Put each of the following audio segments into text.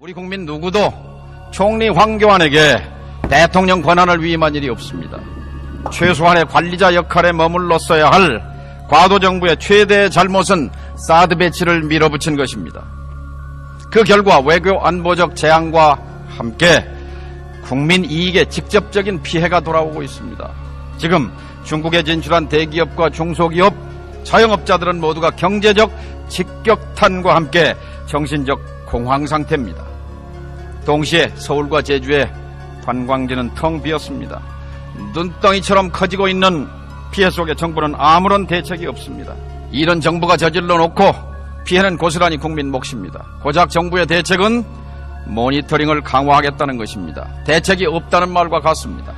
우리 국민 누구도 총리 황교안에게 대통령 권한을 위임한 일이 없습니다. 최소한의 관리자 역할에 머물렀어야 할 과도 정부의 최대의 잘못은 사드 배치를 밀어붙인 것입니다. 그 결과 외교 안보적 재앙과 함께 국민 이익에 직접적인 피해가 돌아오고 있습니다. 지금 중국에 진출한 대기업과 중소기업, 자영업자들은 모두가 경제적 직격탄과 함께 정신적 공황 상태입니다. 동시에 서울과 제주의 관광지는 텅 비었습니다. 눈덩이처럼 커지고 있는 피해 속에 정부는 아무런 대책이 없습니다. 이런 정부가 저질러 놓고 피해는 고스란히 국민 몫입니다. 고작 정부의 대책은 모니터링을 강화하겠다는 것입니다. 대책이 없다는 말과 같습니다.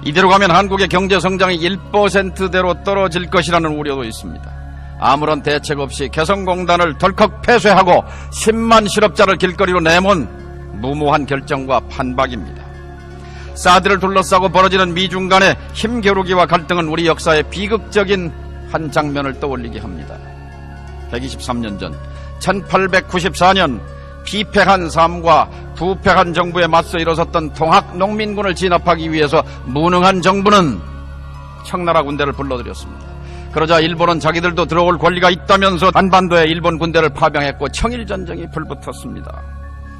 이대로 가면 한국의 경제 성장이 1%대로 떨어질 것이라는 우려도 있습니다. 아무런 대책 없이 개성공단을 덜컥 폐쇄하고 10만 실업자를 길거리로 내몬 무모한 결정과 판박입니다. 사드를 둘러싸고 벌어지는 미중 간의 힘겨루기와 갈등은 우리 역사의 비극적인 한 장면을 떠올리게 합니다. 123년 전 1894년 피폐한 삶과 부패한 정부에 맞서 일어섰던 통학 농민군을 진압하기 위해서 무능한 정부는 청나라 군대를 불러들였습니다. 그러자 일본은 자기들도 들어올 권리가 있다면서 한반도에 일본 군대를 파병했고 청일전쟁이 불붙었습니다.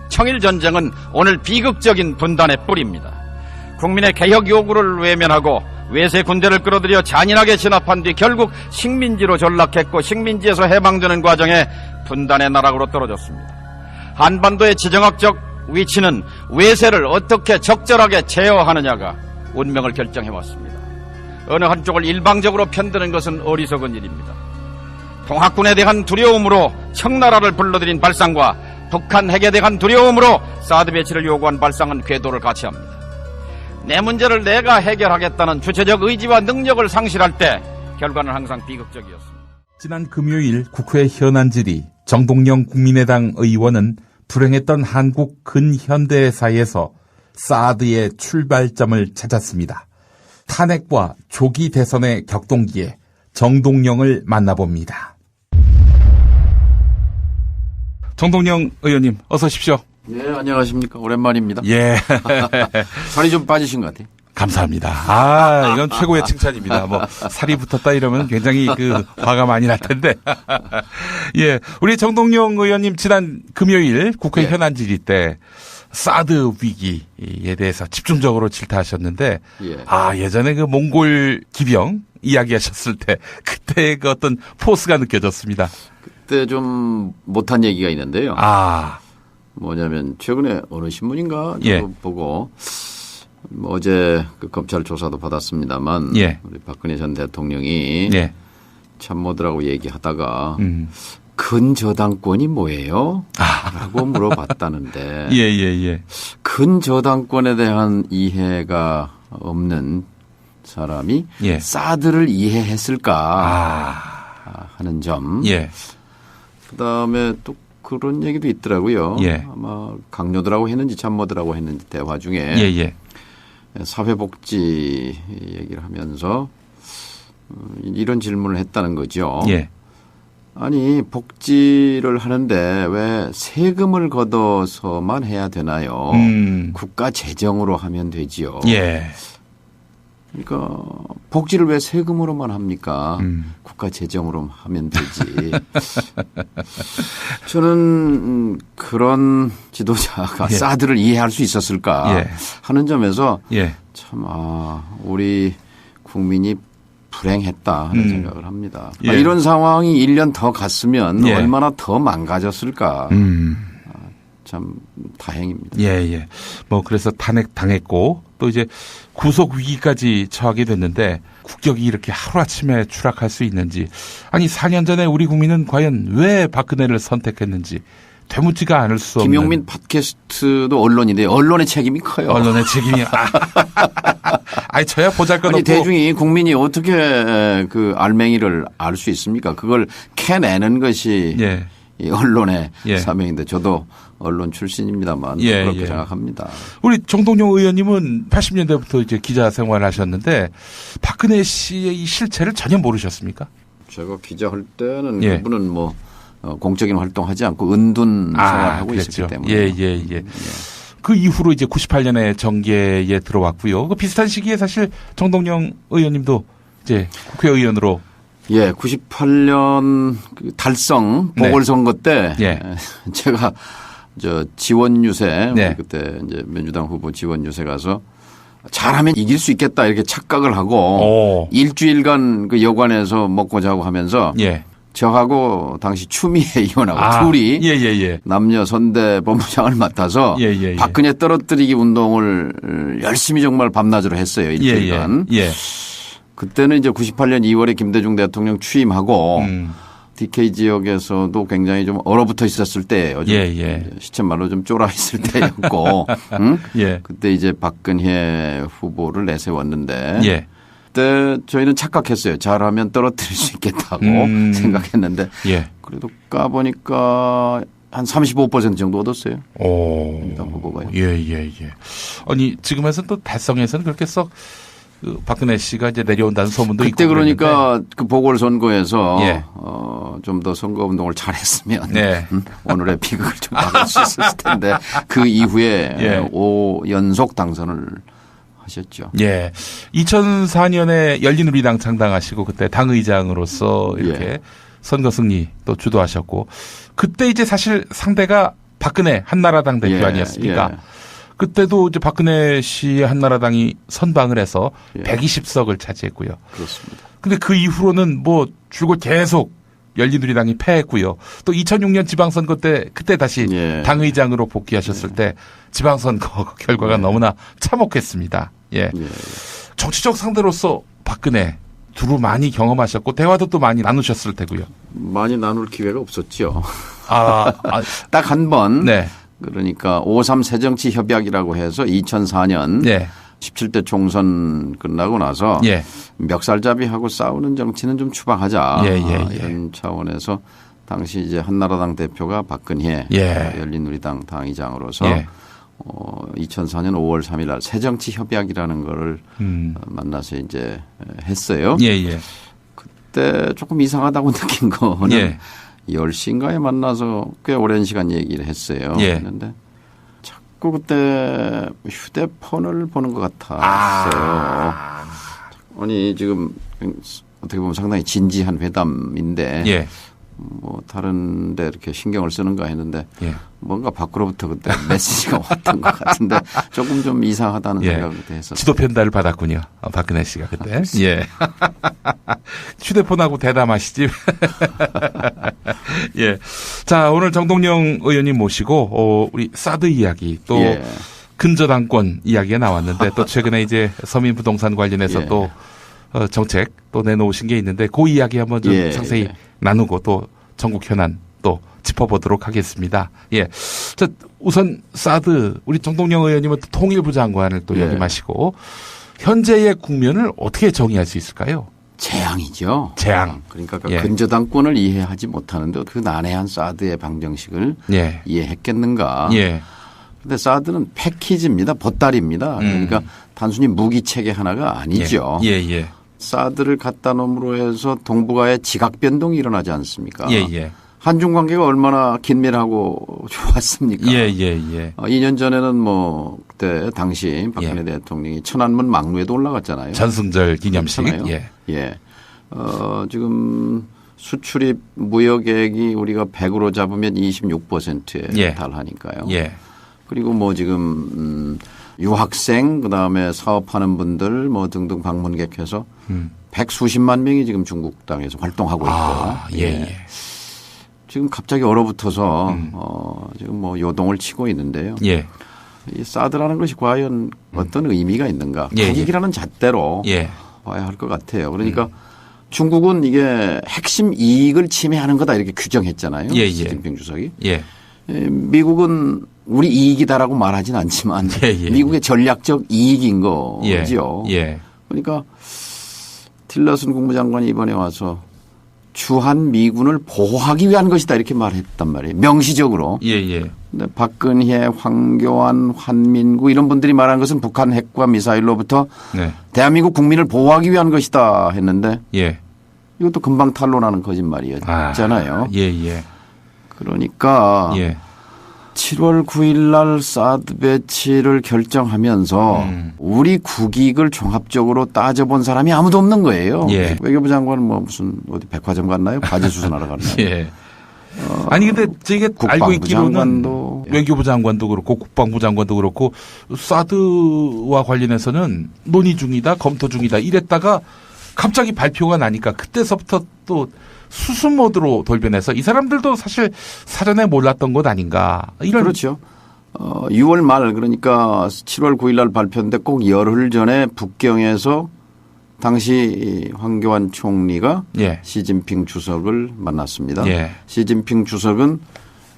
청일전쟁은 오늘 비극적인 분단의 뿌리입니다. 국민의 개혁 요구를 외면하고 외세 군대를 끌어들여 잔인하게 진압한 뒤 결국 식민지로 전락했고 식민지에서 해방되는 과정에 분단의 나락으로 떨어졌습니다. 한반도의 지정학적 위치는 외세를 어떻게 적절하게 제어하느냐가 운명을 결정해왔습니다. 어느 한쪽을 일방적으로 편드는 것은 어리석은 일입니다. 통합군에 대한 두려움으로 청나라를 불러들인 발상과 북한 핵에 대한 두려움으로 사드 배치를 요구한 발상은 궤도를 같이 합니다. 내 문제를 내가 해결하겠다는 주체적 의지와 능력을 상실할 때 결과는 항상 비극적이었습니다. 지난 금요일 국회 현안질의 정동영 국민의당 의원은 불행했던 한국 근현대사에서 사드의 출발점을 찾았습니다. 탄핵과 조기 대선의 격동기에 정동영을 만나봅니다. 정동영 의원님 어서 오십시오. 네, 안녕하십니까. 오랜만입니다. 예. 살이 좀 빠지신 것 같아요. 감사합니다. 이건 최고의 칭찬입니다. 살이 붙었다 이러면 굉장히 화가 많이 날 텐데. 예. 우리 정동영 의원님 지난 금요일 국회 현안질의 때 사드 위기에 대해서 집중적으로 질타하셨는데, 예전에 몽골 기병 이야기하셨을 때 그때 어떤 포스가 느껴졌습니다. 그때 좀 못한 얘기가 있는데요. 뭐냐면 최근에 어느 신문인가 보고 어제 검찰 조사도 받았습니다만 우리 박근혜 전 대통령이 참모들하고 얘기하다가 근저당권이 뭐예요? 라고 물어봤다는데 근저당권에 대한 이해가 없는 사람이 사드를 이해했을까 하는 점. 그다음에 또 그런 얘기도 있더라고요. 아마 강요들하고 했는지 참모들하고 했는지 대화 중에 사회복지 얘기를 하면서 이런 질문을 했다는 거죠. 아니 복지를 하는데 왜 세금을 걷어서만 해야 되나요? 국가 재정으로 하면 되지요. 그러니까 복지를 왜 세금으로만 합니까? 국가 재정으로 하면 되지. 저는 그런 지도자가 사드를 이해할 수 있었을까 하는 점에서 참 우리 국민이 불행했다 하는 생각을 합니다. 이런 상황이 1년 더 갔으면 얼마나 더 망가졌을까. 참 다행입니다. 그래서 탄핵 당했고 또 이제 구속 위기까지 처하게 됐는데 국격이 이렇게 하루아침에 추락할 수 있는지, 아니 4년 전에 우리 국민은 과연 왜 박근혜를 선택했는지 되묻지가 않을 수 없는. 김용민 팟캐스트도 언론인데 언론의 책임이 커요. 언론의 책임이. 저야 보잘것없고. 아니 대중이 국민이 어떻게 알맹이를 알 수 있습니까? 그걸 캐내는 것이 이 언론의 사명인데 저도 언론 출신입니다만 그렇게 생각합니다. 우리 정동영 의원님은 80년대부터 이제 기자 생활을 하셨는데 박근혜 씨의 이 실체를 전혀 모르셨습니까? 제가 기자할 때는 그분은 공적인 활동하지 않고 은둔 생활하고 있었기 때문에. 예. 그 이후로 이제 98년에 정계에 들어왔고요. 그 비슷한 시기에 사실 정동영 의원님도 이제 국회의원으로. 예, 98년 달성 보궐선거 때 제가 지원 유세 그때 이제 민주당 후보 지원 유세 가서 잘하면 이길 수 있겠다 이렇게 착각을 하고 일주일간 그 여관에서 먹고 자고 하면서 저하고 당시 추미애 의원하고 둘이 남녀 선대 본부장을 맡아서 박근혜 떨어뜨리기 운동을 열심히 정말 밤낮으로 했어요. 일주일간. 그때는 이제 98년 2월에 김대중 대통령 취임하고 DK 지역에서도 굉장히 좀 얼어붙어 있었을 때예요. 시쳇말로 좀 쫄아 있을 때였고 그때 이제 박근혜 후보를 내세웠는데 그때 저희는 착각했어요. 잘하면 떨어뜨릴 수 있겠다고 생각했는데 그래도 까보니까 한 35% 정도 얻었어요. 민주당 후보가요. 아니 지금에서는 또 달성에서는 그렇게 썩 박근혜 씨가 이제 내려온다는 소문도 있고. 그때 그러니까 그 보궐선거에서 좀 더 선거운동을 잘했으면 오늘의 비극을 좀 막을 수 있었을 텐데 그 이후에 5연속 당선을 하셨죠. 2004년에 열린우리당 창당하시고 그때 당의장으로서 이렇게 선거 승리 또 주도하셨고 그때 이제 사실 상대가 박근혜 한나라당 대표 아니었습니까? 그때도 이제 박근혜 씨의 한나라당이 선방을 해서 120석을 차지했고요. 그렇습니다. 근데 그 이후로는 뭐 줄곧 계속 열린우리당이 패했고요. 또 2006년 지방선거 때 그때 다시 당의장으로 복귀하셨을 때 지방선거 결과가 너무나 참혹했습니다. 정치적 상대로서 박근혜 두루 많이 경험하셨고 대화도 또 많이 나누셨을 테고요. 많이 나눌 기회가 없었죠. 딱 한 번. 그러니까 5.3 새정치협약이라고 해서 2004년 17대 총선 끝나고 나서 멱살잡이하고 싸우는 정치는 좀 추방하자. 이런 차원에서 당시 이제 한나라당 대표가 박근혜 열린우리당 당의장으로서 2004년 5월 3일 날 새정치협약이라는 거를 만나서 이제 했어요. 그때 조금 이상하다고 느낀 거는 10시인가에 만나서 꽤 오랜 시간 얘기를 했어요. 그런데 자꾸 그때 휴대폰을 보는 것 같았어요. 아니 지금 어떻게 보면 상당히 진지한 회담인데 뭐 다른 데 이렇게 신경을 쓰는가 했는데 뭔가 밖으로부터 그때 메시지가 왔던 것 같은데 조금 좀 이상하다는 생각을 했었어요. 지도 편달을 받았군요. 박근혜 씨가 그때. 휴대폰하고 대담하시지. 자, 오늘 정동영 의원님 모시고 우리 사드 이야기 또 근저당권 이야기가 나왔는데 또 최근에 이제 서민부동산 관련해서 또 정책 또 내놓으신 게 있는데 그 이야기 한번 좀 상세히 나누고 또 전국 현안 또 짚어보도록 하겠습니다. 자, 우선 사드 우리 정동영 의원님은 통일부 장관을 또 역임하시고 현재의 국면을 어떻게 정의할 수 있을까요? 재앙이죠. 재앙. 그러니까 근저당권을 이해하지 못하는데 그 난해한 사드의 방정식을 이해했겠는가. 그런데 사드는 패키지입니다. 보따리입니다. 그러니까 단순히 무기 체계 하나가 아니죠. 사드를 갖다 놓음으로 해서 동북아의 지각 변동이 일어나지 않습니까? 한중 관계가 얼마나 긴밀하고 좋았습니까? 2년 전에는 뭐 그때 당시 박근혜 대통령이 천안문 막루에도 올라갔잖아요. 전승절 기념식. 지금 수출입 무역액이 우리가 100으로 잡으면 26%에 달하니까요. 그리고 뭐 지금 유학생 그다음에 사업하는 분들 뭐 등등 방문객해서 100수십만 명이 지금 중국 땅에서 활동하고 있고 지금 갑자기 얼어붙어서 지금 뭐 요동을 치고 있는데요. 이 사드라는 것이 과연 어떤 의미가 있는가? 국익이라는 잣대로 봐야 할 것 같아요. 그러니까 중국은 이게 핵심 이익을 침해하는 거다 이렇게 규정했잖아요. 시진핑 주석이. 미국은 우리 이익이다라고 말하진 않지만 미국의 전략적 이익인 거죠. 그러니까 틸러슨 국무장관이 이번에 와서 주한 미군을 보호하기 위한 것이다 이렇게 말했단 말이에요. 명시적으로. 근데 박근혜, 황교안, 환민구 이런 분들이 말한 것은 북한 핵과 미사일로부터 대한민국 국민을 보호하기 위한 것이다 했는데 이것도 금방 탄로나는 거짓말이었잖아요. 그러니까 7월 9일 날 사드 배치를 결정하면서 우리 국익을 종합적으로 따져본 사람이 아무도 없는 거예요. 외교부 장관은 뭐 무슨 어디 백화점 갔나요? 바지 수선하러 갔나요? 아니 근데 제가 알고 있기로는 장관도 외교부 장관도 그렇고 국방부 장관도 그렇고 사드와 관련해서는 논의 중이다, 검토 중이다 이랬다가 갑자기 발표가 나니까 그때서부터 또 수습 모드로 돌변해서 이 사람들도 사실 사전에 몰랐던 것 아닌가 이런. 그렇죠. 6월 말 그러니까 7월 9일 날 발표인데 꼭 열흘 전에 북경에서 당시 황교안 총리가 시진핑 주석을 만났습니다. 시진핑 주석은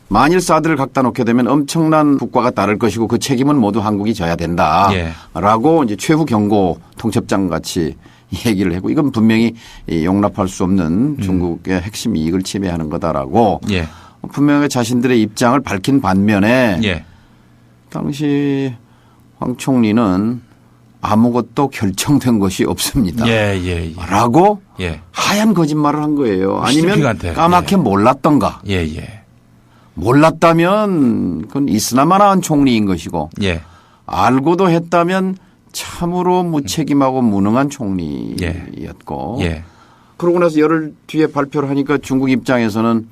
만일 사드를 갖다 놓게 되면 엄청난 국가가 따를 것이고 그 책임은 모두 한국이 져야 된다라고 이제 최후 경고 통첩장 같이 얘기를 했고 이건 분명히 용납할 수 없는 중국의 핵심 이익을 침해하는 거다라고 분명히 자신들의 입장을 밝힌 반면에 당시 황 총리는 아무것도 결정된 것이 없습니다. 라고 하얀 거짓말을 한 거예요. 아니면 까맣게 몰랐던가. 몰랐다면 그건 있으나마나한 총리인 것이고 알고도 했다면 참으로 무책임하고 무능한 총리였고 그러고 나서 열흘 뒤에 발표를 하니까 중국 입장에서는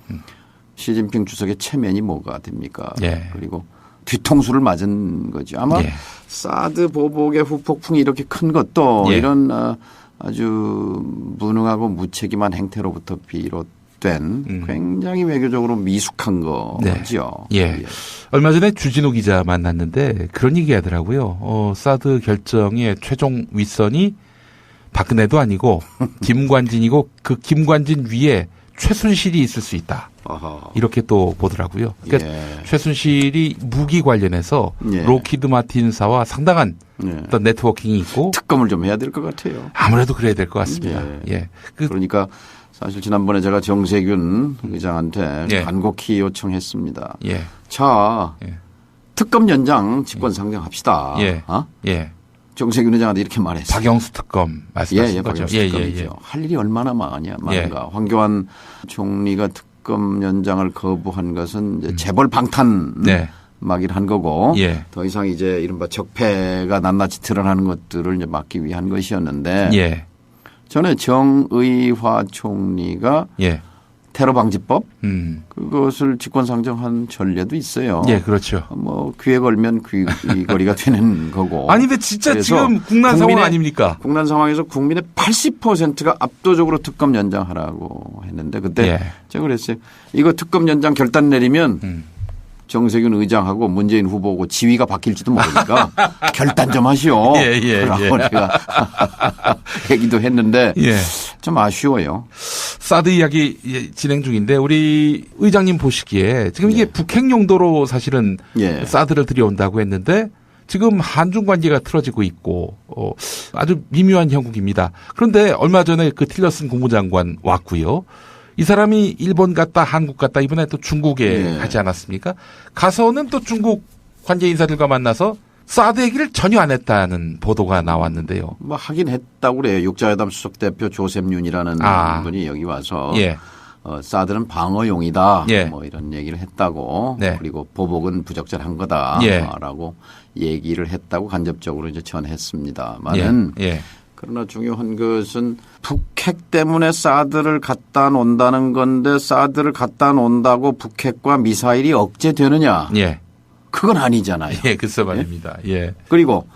시진핑 주석의 체면이 뭐가 됩니까? 그리고 뒤통수를 맞은 거죠. 아마 사드 보복의 후폭풍이 이렇게 큰 것도 이런 아주 무능하고 무책임한 행태로부터 비롯된 굉장히 외교적으로 미숙한 거죠. 얼마 전에 주진우 기자 만났는데 그런 얘기 하더라고요. 사드 결정의 최종 윗선이 박근혜도 아니고 김관진이고 그 김관진 위에 최순실이 있을 수 있다. 이렇게 또 보더라고요. 그러니까 최순실이 무기 관련해서 로키드 마틴사와 상당한 어떤 네트워킹이 있고 특검을 좀 해야 될 것 같아요. 아무래도 그래야 될 것 같습니다. 그러니까 사실 지난번에 제가 정세균 의장한테 간곡히 요청했습니다. 자, 특검 연장 직권 상정합시다. 정세균 의장한테 이렇게 말했어요. 박영수 특검 말씀하신 거죠. 박영수 특검이죠. 할 일이 얼마나 많은가. 황교안 총리가 특검 연장을 거부한 것은 이제 재벌 방탄 막이를 한 거고 더 이상 이제 이른바 적폐가 낱낱이 드러나는 것들을 이제 막기 위한 것이었는데 전에 정의화 총리가 테러 방지법 그것을 직권 상정한 전례도 있어요. 그렇죠. 뭐 귀에 걸면 귀걸이가 되는 거고. 아니 근데 진짜 지금 국난 상황 아닙니까? 국난 상황에서 국민의 80%가 압도적으로 특검 연장하라고 했는데 그때 제가 그랬어요. 이거 특검 연장 결단 내리면 정세균 의장하고 문재인 후보고 지위가 바뀔지도 모르니까 결단 좀 하시오. 라고 내가 얘기도 했는데 좀 아쉬워요. 사드 이야기 진행 중인데 우리 의장님 보시기에 지금 이게 북핵 용도로 사실은 사드를 들여온다고 했는데 지금 한중 관계가 틀어지고 있고 아주 미묘한 형국입니다. 그런데 얼마 전에 그 틸러슨 국무장관 왔고요. 이 사람이 일본 갔다 한국 갔다 이번에 또 중국에 가지 않았습니까? 가서는 또 중국 관계 인사들과 만나서 사드 얘기를 전혀 안 했다는 보도가 나왔는데요. 뭐 하긴 했다고 그래요. 육자회담 수석 대표 조셉 윤이라는 분이 여기 와서 사드는 방어용이다. 뭐 이런 얘기를 했다고. 그리고 보복은 부적절한 거다라고 얘기를 했다고 간접적으로 이제 전했습니다만은 그러나 중요한 것은 북핵 때문에 사드를 갖다 놓는다는 건데 사드를 갖다 놓는다고 북핵과 미사일이 억제되느냐. 그건 아니잖아요. 글쎄 말입니다. 그리고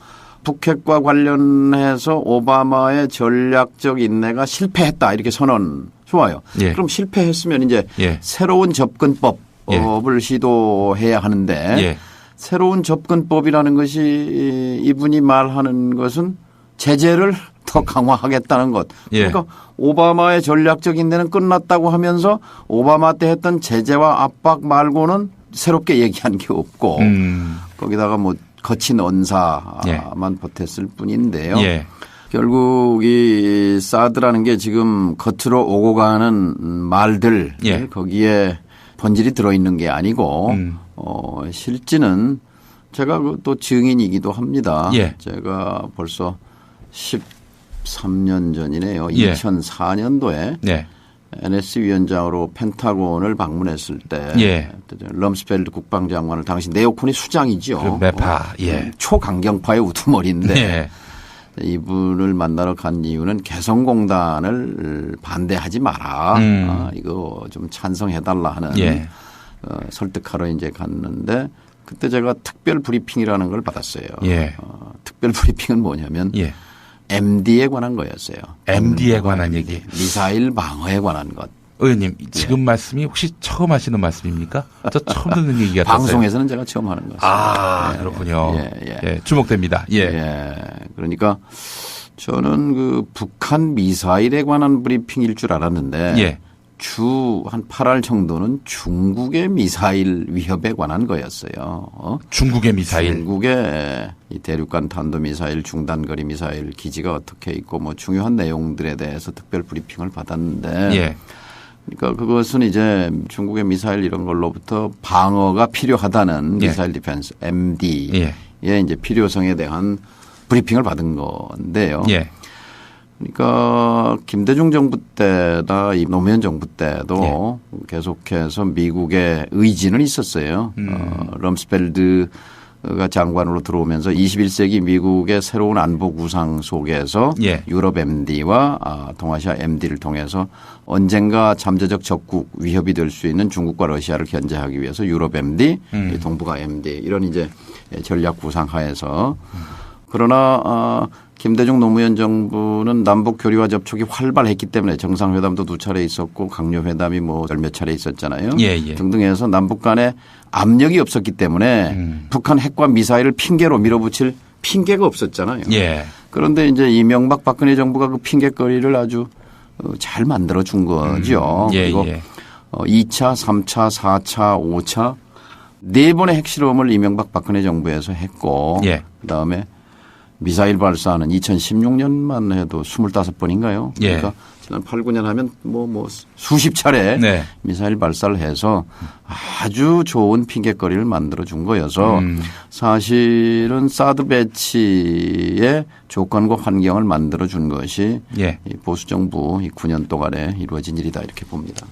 북핵과 관련해서 오바마의 전략적 인내가 실패했다 이렇게 선언 좋아요. 그럼 실패했으면 이제 새로운 접근법을 시도해야 하는데 새로운 접근법이라는 것이 이분이 말하는 것은 제재를 더 강화하겠다는 것. 그러니까 오바마의 전략적 인내는 끝났다고 하면서 오바마 때 했던 제재와 압박 말고는 새롭게 얘기한 게 없고 거기다가 뭐 거친 언사만 보탰을 뿐인데요. 결국 이 사드라는 게 지금 겉으로 오고 가는 말들 거기에 본질이 들어있는 게 아니고 실제는 제가 또 증인이기도 합니다. 제가 벌써 13년 전이네요. 2004년도에 NSC 위원장으로 펜타곤을 방문했을 때 예. 럼스펠드 국방장관을 당시 네오콘이 수장이죠. 그 매파. 예. 초강경파의 우두머리인데 예. 이분을 만나러 간 이유는 개성공단을 반대하지 마라. 이거 좀 찬성해달라 하는 예. 설득하러 이제 갔는데 그때 제가 특별 브리핑이라는 걸 받았어요. 예. 특별 브리핑은 뭐냐면 예. MD에 관한 거였어요. MD에 관한 얘기. 미사일 방어에 관한 것. 의원님 지금 말씀이 혹시 처음 하시는 말씀입니까? 저 처음 듣는 얘기 같았어요. 방송에서는 제가 처음 하는 것같습니다. 아, 그렇군요. 예, 주목됩니다. 예. 그러니까 저는 그 북한 미사일에 관한 브리핑일 줄 알았는데 예. 주 한 8할 정도는 중국의 미사일 위협에 관한 거였어요. 중국의 미사일. 중국의 이 대륙간 탄도미사일, 중단거리 미사일 기지가 어떻게 있고 뭐 중요한 내용들에 대해서 특별 브리핑을 받았는데 예. 그러니까 그것은 이제 중국의 미사일 이런 걸로부터 방어가 필요하다는 예. 미사일 디펜스 MD의 이제 필요성에 대한 브리핑을 받은 건데요. 예. 그러니까 김대중 정부 때나 이 노무현 정부 때도 계속해서 미국의 의지는 있었어요. 럼스펠드가 장관으로 들어오면서 21세기 미국의 새로운 안보 구상 속에서 유럽 MD와 동아시아 MD를 통해서 언젠가 잠재적 적국 위협이 될 수 있는 중국과 러시아를 견제하기 위해서 유럽 MD, 동북아 MD 이런 이제 전략 구상하에서 그러나 김대중 노무현 정부는 남북 교류와 접촉이 활발했기 때문에 정상회담도 2차례 있었고 강요회담이 뭐 몇 차례 있었잖아요. 등등 해서 남북 간에 압력이 없었기 때문에 북한 핵과 미사일을 핑계로 밀어붙일 핑계가 없었잖아요. 그런데 이제 이명박 박근혜 정부가 그 핑계거리를 아주 잘 만들어 준 거죠. 그리고 2차, 3차, 4차, 5차 4번의 핵실험을 이명박 박근혜 정부에서 했고 그다음에 미사일 발사는 2016년만 해도 25번인가요? 그러니까 지난 8, 9년 하면 뭐 수십 차례 미사일 발사를 해서 아주 좋은 핑계거리를 만들어 준 거여서 사실은 사드 배치의 조건과 환경을 만들어 준 것이 이 보수 정부 이 9년 동안에 이루어진 일이다 이렇게 봅니다.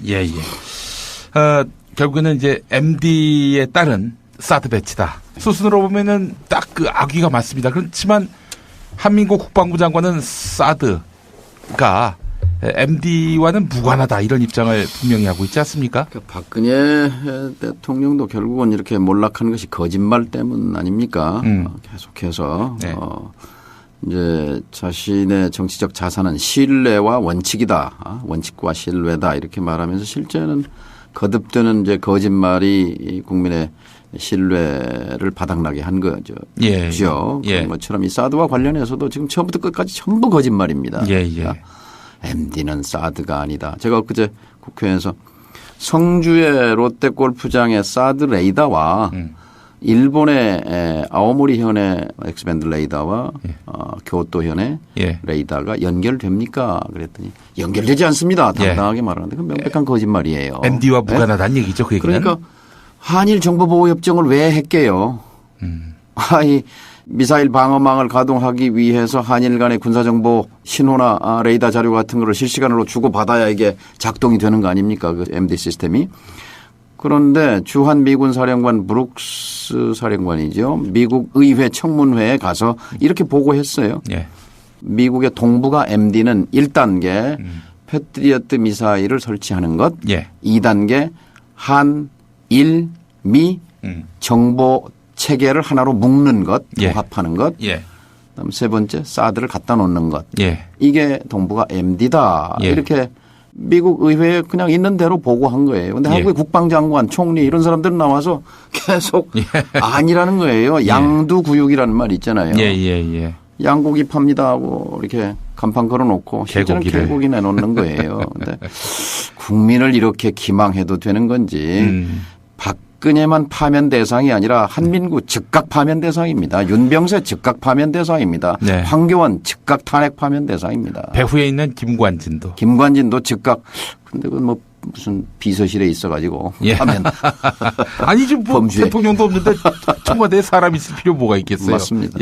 결국에는 이제 MD에 따른 사드 배치다. 수순으로 보면은 딱 그 악의가 맞습니다. 그렇지만 한민국 국방부 장관은 사드가 MD와는 무관하다 이런 입장을 분명히 하고 있지 않습니까? 그러니까 박근혜 대통령도 결국은 이렇게 몰락한 것이 거짓말 때문 아닙니까? 계속해서 이제 자신의 정치적 자산은 신뢰와 원칙이다. 원칙과 신뢰다 이렇게 말하면서 실제는 거듭되는 이제 거짓말이 국민의 신뢰를 바닥나게 한 거죠. 그런 것처럼 이 사드와 관련해서도 지금 처음부터 끝까지 전부 거짓말입니다. 그러니까 MD는 사드가 아니다. 제가 엊그제 국회에서 성주의 롯데골프장의 사드 레이더와 일본의 아오모리 현의 엑스밴드 레이더와 교토 현의 레이더가 연결됩니까? 그랬더니 연결되지 않습니다. 당당하게 말하는데 그건 명백한 거짓말이에요. MD와 무관하다는 얘기죠. 그 얘기는. 그러니까 한일 정보보호협정을 왜 했게요? 이 미사일 방어망을 가동하기 위해서 한일 간의 군사정보 신호나 레이더 자료 같은 거를 실시간으로 주고받아야 이게 작동이 되는 거 아닙니까? 그 MD 시스템이. 그런데 주한 미군 사령관 브룩스 사령관이죠. 미국 의회 청문회에 가서 이렇게 보고했어요. 미국의 동북아 MD는 1단계 패트리어트 미사일을 설치하는 것. 2단계 한일 미 정보 체계를 하나로 묶는 것, 통합하는 것. 그다음 세 번째 사드를 갖다 놓는 것. 이게 동북아 MD다. 이렇게 미국 의회에 그냥 있는 대로 보고한 거예요. 그런데 한국의 국방장관, 총리 이런 사람들은 나와서 계속 아니라는 거예요. 양두구육이라는 말 있잖아요. 양고기 팝니다 하고 이렇게 간판 걸어놓고 실제는 개고기 내놓는 거예요. 그런데 국민을 이렇게 기망해도 되는 건지 박근혜만 파면 대상이 아니라 한민구 즉각 파면 대상입니다. 윤병세 즉각 파면 대상입니다. 황교안 즉각 탄핵 파면 대상입니다. 배후에 있는 김관진도 즉각. 근데 그건 뭐 무슨 비서실에 있어가지고 파면. 아니지 뭐 대통령도 없는데 청와대에 사람 있을 필요 뭐가 있겠어요. 맞습니다.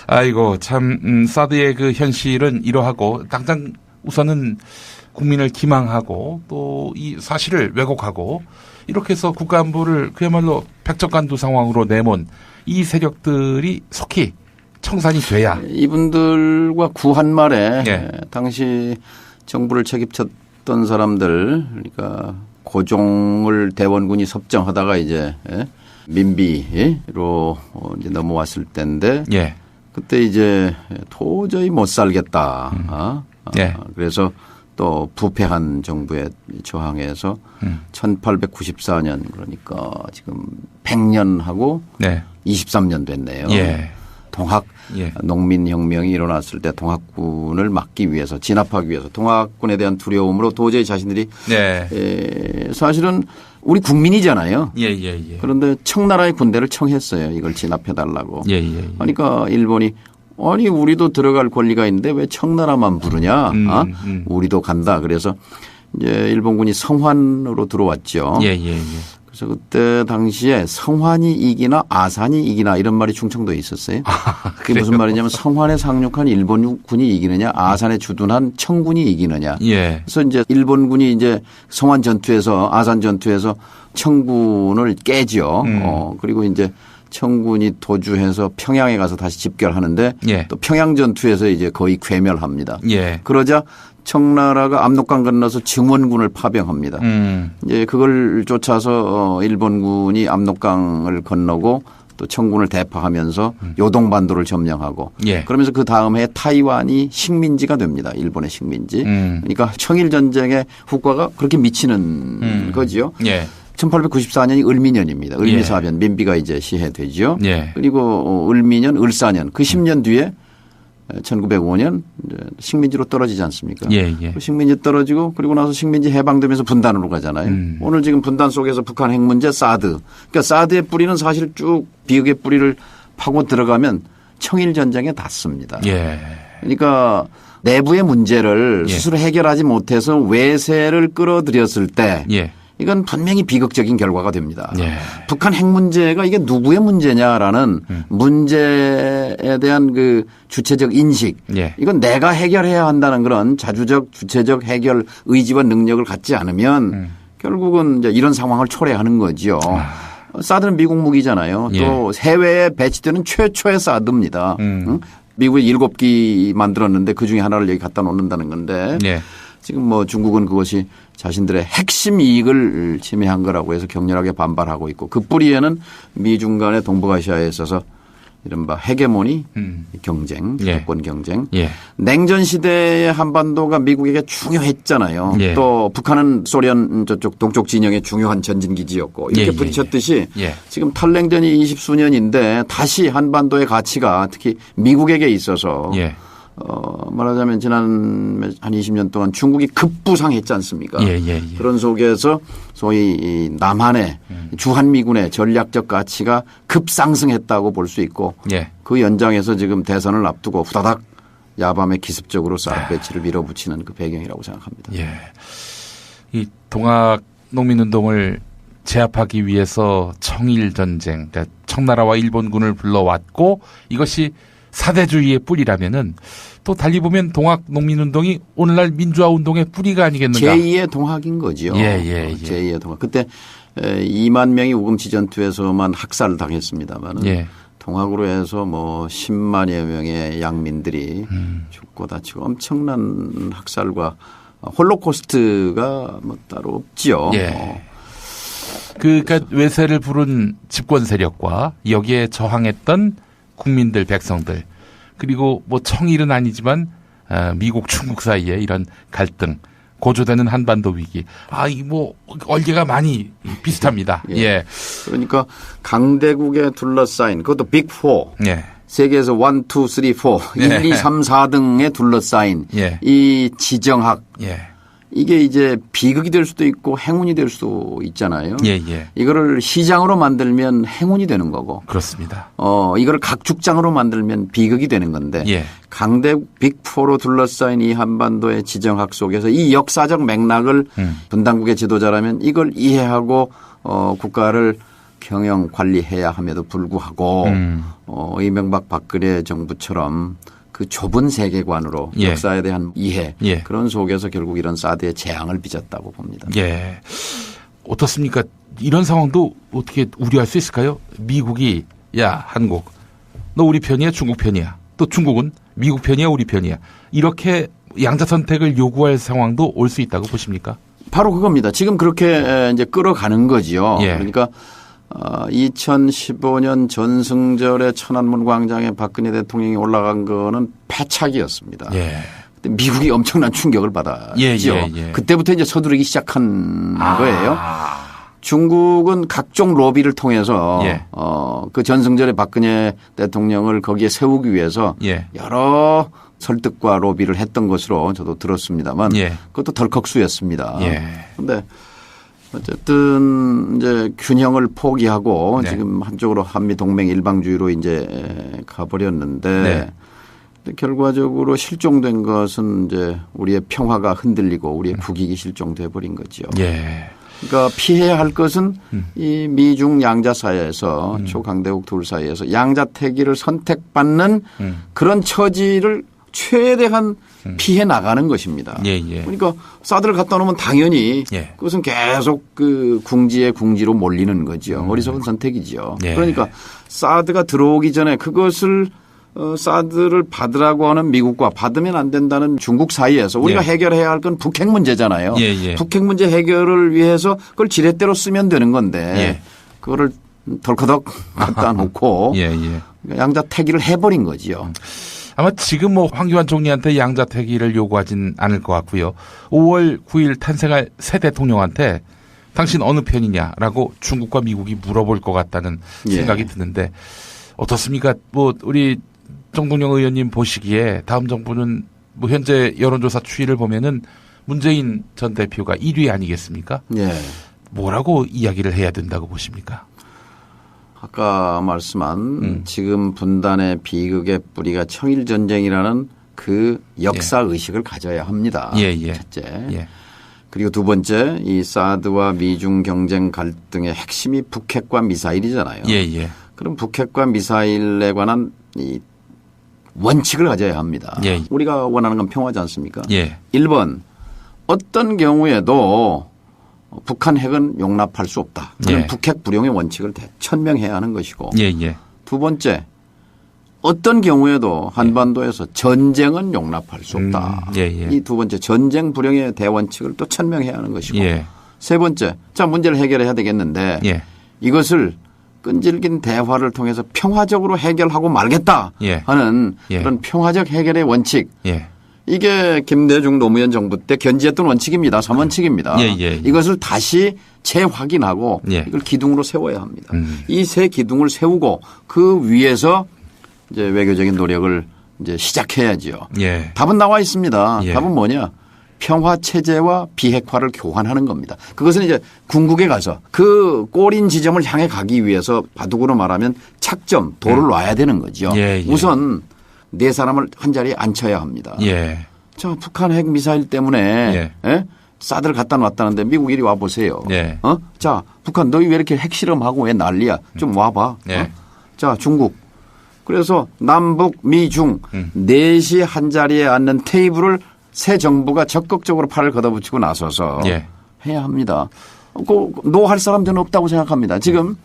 아이고 참 사드의 그 현실은 이러하고 당장 우선은 국민을 기망하고 또 이 사실을 왜곡하고 이렇게 해서 국가안보를 그야말로 백전간두 상황으로 내몬 이 세력들이 속히 청산이 돼야. 이분들과 구한말에 당시 정부를 책임졌던 사람들, 그러니까 고종을 대원군이 섭정하다가 이제 민비로 이제 넘어왔을 때인데 그때 이제 도저히 못 살겠다. 그래서 또 부패한 정부에 저항해서 1894년 그러니까 지금 100년하고 23년 됐네요. 동학 농민혁명이 일어났을 때 동학군을 막기 위해서 진압하기 위해서 동학군에 대한 두려움으로 도저히 자신들이 사실은 우리 국민이잖아요. 그런데 청나라의 군대를 청했어요. 이걸 진압해달라고. 그러니까 일본이 아니 우리도 들어갈 권리가 있는데 왜 청나라만 부르냐. 우리도 간다. 그래서 이제 일본군이 성환으로 들어왔죠. 그래서 그때 당시에 성환이 이기나 아산이 이기나 이런 말이 충청도에 있었어요. 그게 무슨 말이냐면 성환에 상륙한 일본군이 이기느냐 아산에 주둔한 청군이 이기느냐. 그래서 이제 일본군이 이제 성환 전투에서 아산 전투에서 청군을 깨죠. 그리고 이제 청군이 도주해서 평양에 가서 다시 집결하는데 또 평양 전투에서 이제 거의 괴멸합니다. 그러자 청나라가 압록강 건너서 증원군을 파병합니다. 이제 그걸 쫓아서 일본군이 압록강을 건너고 또 청군을 대파하면서 요동반도를 점령하고 그러면서 그 다음 해 타이완이 식민지가 됩니다. 일본의 식민지. 그러니까 청일 전쟁의 후과가 그렇게 미치는 거지요. 1894년이 을미년입니다. 을미사변 민비가 이제 시해되죠. 그리고 을미년 을사년 그 10년 뒤에 1905년 식민지로 떨어지지 않습니까? 그 식민지 떨어지고 그리고 나서 식민지 해방되면서 분단으로 가잖아요. 오늘 지금 분단 속에서 북한 핵 문제 사드. 그러니까 사드의 뿌리는 사실 쭉 비극의 뿌리를 파고 들어가면 청일 전쟁에 닿습니다. 그러니까 내부의 문제를 스스로 해결하지 못해서 외세를 끌어들였을 때 이건 분명히 비극적인 결과가 됩니다. 북한 핵 문제가 이게 누구의 문제냐라는 문제에 대한 그 주체적 인식 이건 내가 해결해야 한다는 그런 자주적 주체적 해결 의지와 능력을 갖지 않으면 결국은 이제 이런 상황을 초래하는 거죠. 사드는 미국 무기잖아요. 또 해외에 배치되는 최초의 사드입니다. 미국이 7기 만들었는데 그중에 하나를 여기 갖다 놓는다는 건데 지금 뭐 중국은 그것이 자신들의 핵심 이익을 침해한 거라고 해서 격렬하게 반발하고 있고 그 뿌리에는 미중 간의 동북아시아에 있어서 이른바 헤게모니 경쟁, 주도권 경쟁. 냉전 시대의 한반도가 미국에게 중요했잖아요. 또 북한은 소련 저쪽 동쪽 진영의 중요한 전진기지였고 이렇게 부딪혔듯이 지금 탈냉전이 20수년인데 다시 한반도의 가치가 특히 미국에게 있어서 말하자면 지난 한 20년 동안 중국이 급부상했지 않습니까? 그런 속에서 소위 남한의 주한미군의 전략적 가치가 급상승했다고 볼 수 있고 그 연장에서 지금 대선을 앞두고 후다닥 야밤에 기습적으로 사드 배치를 밀어붙이는 그 배경이라고 생각합니다. 이 동학 농민운동을 제압하기 위해서 청일전쟁, 그러니까 청나라와 일본군을 불러왔고 이것이 사대주의의 뿌리라면은 또 달리 보면 동학 농민운동이 오늘날 민주화운동의 뿌리가 아니겠는가. 제2의 동학인 거죠. 제2의 동학. 그때 2만 명이 우금치 전투에서만 학살을 당했습니다만은 동학으로 해서 뭐 10만여 명의 양민들이 죽고 다치고 엄청난 학살과 홀로코스트가 뭐 따로 없지요. 그러니까 외세를 부른 집권 세력과 여기에 저항했던 국민들, 백성들 그리고 뭐 청일은 아니지만 미국, 중국 사이에 이런 갈등, 고조되는 한반도 위기. 이 뭐 얼개가 많이 비슷합니다. 그러니까 강대국에 둘러싸인 그것도 빅4. 세계에서 1, 2, 3, 4, 1, 2, 3, 4등에 둘러싸인 이 지정학. 이게 이제 비극이 될 수도 있고 행운이 될 수도 있잖아요. 이거를 시장으로 만들면 행운이 되는 거고. 그렇습니다. 이거를 각축장으로 만들면 비극이 되는 건데 강대 빅4로 둘러싸인 이 한반도의 지정학 속에서 이 역사적 맥락을 분단국의 지도자라면 이걸 이해하고 국가를 경영 관리해야 함에도 불구하고 이명박 박근혜 정부처럼 그 좁은 세계관으로 예. 역사에 대한 이해 예. 그런 속에서 결국 이런 사드의 재앙을 빚었다고 봅니다. 예. 어떻습니까? 이런 상황도 어떻게 우려할 수 있을까요? 미국이 야 한국 너 우리 편이야 중국 편이야 또 중국은 미국 편이야 우리 편이야 이렇게 양자 선택을 요구할 상황도 올 수 있다고 보십니까? 바로 그겁니다. 지금 그렇게 이제 끌어가는 거지요. 예. 그러니까 2015년 전승절에 천안문 광장에 박근혜 대통령이 올라간 거는 패착이었습니다. 예. 근데 미국이 엄청난 충격을 받았죠. 예, 예, 예. 그때부터 이제 서두르기 시작한 거예요. 중국은 각종 로비를 통해서 예. 그 전승절에 박근혜 대통령을 거기에 세우기 위해서 예. 여러 설득과 로비를 했던 것으로 저도 들었습니다만 예. 그것도 덜컥수였습니다. 그런데 예. 어쨌든 이제 균형을 포기하고 네. 지금 한쪽으로 한미 동맹 일방주의로 이제 가버렸는데 네. 결과적으로 실종된 것은 이제 우리의 평화가 흔들리고 우리의 국익이 실종돼 버린 거죠. 예. 그러니까 피해야 할 것은 이 미중 양자 사이에서 초강대국 둘 사이에서 양자태기를 선택받는 그런 처지를 최대한 피해 나가는 것입니다. 예, 예. 그러니까 사드를 갖다 놓으면 당연히 예. 그것은 계속 그 궁지에 궁지로 몰리는 거죠. 어리석은 선택이죠. 예. 그러니까 사드가 들어오기 전에 그것을 사드를 받으라고 하는 미국과 받으면 안 된다는 중국 사이에서 우리가 예. 해결해야 할 건 북핵 문제잖아요. 예, 예. 북핵 문제 해결을 위해서 그걸 지렛대로 쓰면 되는 건데 예. 그거를 덜커덕 갖다 놓고 예, 예. 양자태기를 해버린 거지요. 아마 지금 뭐 황교안 총리한테 양자태기를 요구하진 않을 것 같고요. 5월 9일 탄생할 새 대통령한테 당신 어느 편이냐라고 중국과 미국이 물어볼 것 같다는 예. 생각이 드는데 어떻습니까? 뭐 우리 정동영 의원님 보시기에 다음 정부는 뭐 현재 여론조사 추이를 보면은 문재인 전 대표가 1위 아니겠습니까? 예. 뭐라고 이야기를 해야 된다고 보십니까? 아까 말씀한 지금 분단의 비극의 뿌리가 청일전쟁이라는 그 역사 의식을 가져야 합니다. 예, 예. 첫째. 예. 그리고 두 번째 이 사드와 미중 경쟁 갈등의 핵심이 북핵과 미사일이잖아요. 예, 예. 그럼 북핵과 미사일에 관한 이 원칙을 가져야 합니다. 예. 우리가 원하는 건 평화지 않습니까? 예. 1번 어떤 경우에도 북한 핵은 용납할 수 없다. 그는 예. 북핵 불용의 원칙을 천명해야 하는 것이고 예, 예. 두 번째 어떤 경우에도 한반도에서 전쟁은 용납할 수 없다. 예, 예. 이 두 번째 전쟁 불용의 대원칙을 또 천명해야 하는 것이고 예. 세 번째 자 문제를 해결해야 되겠는데 예. 이것을 끈질긴 대화를 통해서 평화적으로 해결하고 말겠다 예. 하는 예. 그런 평화적 해결의 원칙 예. 이게 김대중 노무현 정부 때 견지했던 원칙입니다. 3원칙입니다. 예, 예, 예. 이것을 다시 재확인하고 예. 이걸 기둥으로 세워야 합니다. 이 세 기둥을 세우고 그 위에서 이제 외교적인 노력을 이제 시작해야지요. 예. 답은 나와 있습니다. 예. 답은 뭐냐? 평화 체제와 비핵화를 교환하는 겁니다. 그것은 이제 궁극에 가서 그 꼬린 지점을 향해 가기 위해서 바둑으로 말하면 착점, 돌을 놔야 되는 거죠. 예, 예. 우선 네 사람을 한 자리에 앉혀야 합니다. 예. 자, 북한 핵 미사일 때문에 예? 사드를 갖다 놨다는데 미국 이리 와 보세요. 예. 자, 북한 너희 왜 이렇게 핵실험하고 왜 난리야? 좀 와봐. 예. 자, 중국. 그래서 남북, 미중 넷이 한 자리에 앉는 테이블을 새 정부가 적극적으로 팔을 걷어붙이고 나서서 예. 해야 합니다. 노할 사람 저는 없다고 생각합니다. 지금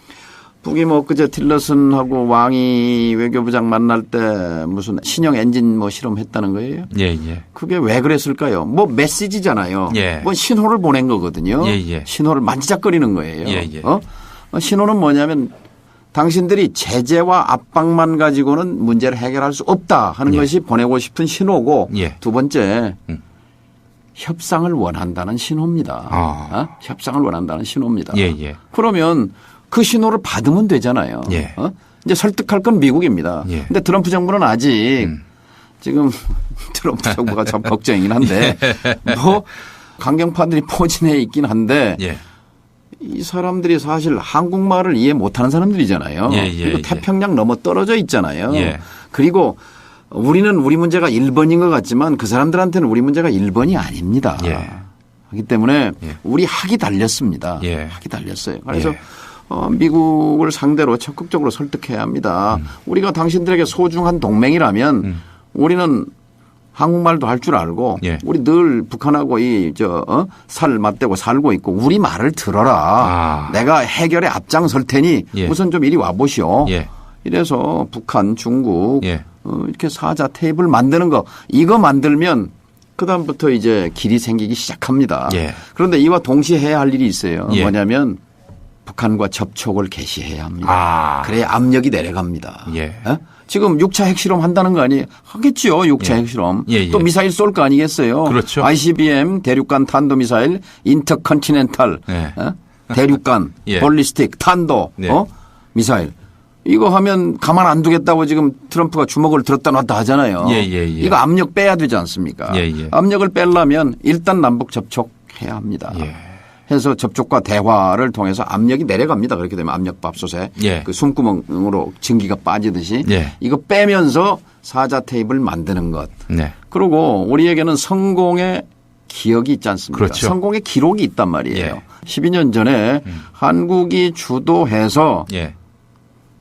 북이 뭐 그제 틸러슨하고 왕이 외교부장 만날 때 무슨 신형 엔진 뭐 실험했다는 거예요. 예, 예. 그게 왜 그랬을까요? 뭐 메시지잖아요. 예. 뭐 신호를 보낸 거거든요. 예, 예. 신호를 만지작거리는 거예요. 예, 예. 신호는 뭐냐면 당신들이 제재와 압박만 가지고는 문제를 해결할 수 없다 하는 예. 것이 보내고 싶은 신호고 예. 두 번째 협상을 원한다는 신호입니다. 협상을 원한다는 신호입니다. 예, 예. 그러면 그 신호를 받으면 되잖아요. 예. 이제 설득할 건 미국입니다. 예. 근데 트럼프 정부는 아직 지금 트럼프 정부가 참 걱정이긴 한데 뭐 강경파들이 포진해 있긴 한데 예. 이 사람들이 사실 한국말을 이해 못하는 사람들이잖아요. 예, 예, 그리고 예. 태평양 넘어 떨어져 있잖아요. 예. 그리고 우리는 우리 문제가 1번인 것 같지만 그 사람들한테는 우리 문제가 1번이 아닙니다. 예. 그렇기 때문에 예. 우리 학이 달렸습니다. 예. 학이 달렸어요. 그래서 예. 미국을 상대로 적극적으로 설득해야 합니다. 우리가 당신들에게 소중한 동맹이라면 우리는 한국말도 할 줄 알고 예. 우리 늘 북한하고 살 맞대고 살고 있고 우리 말을 들어라. 내가 해결에 앞장설 테니 예. 우선 좀 이리 와보시오. 예. 이래서 북한, 중국 예. 이렇게 사자 테이블 만드는 거 이거 만들면 그다음부터 이제 길이 생기기 시작합니다. 예. 그런데 이와 동시에 해야 할 일이 있어요. 예. 뭐냐면 북한과 접촉을 개시해야 합니다. 그래야 압력이 내려갑니다. 예. 지금 6차 핵실험 한다는 거 아니에요? 하겠죠. 6차 예. 핵실험. 예, 예. 또 미사일 쏠 거 아니겠어요. 그렇죠. ICBM 대륙간 탄도미사일 인터컨티넨탈 예. 대륙간 예. 볼리스틱 탄도 네. 미사일. 이거 하면 가만 안 두겠다고 지금 트럼프가 주먹을 들었다 놨다 하잖아요. 예, 예, 예. 이거 압력 빼야 되지 않습니까? 예, 예. 압력을 빼려면 일단 남북 접촉해야 합니다. 예. 해서 접촉과 대화를 통해서 압력이 내려갑니다. 그렇게 되면 압력밥솥에 예. 그 숨구멍으로 증기가 빠지듯이 예. 이거 빼면서 사자 테이블 만드는 것. 네. 그리고 우리에게는 성공의 기억이 있지 않습니까? 그렇죠. 성공의 기록이 있단 말이에요. 예. 12년 전에 한국이 주도해서 예.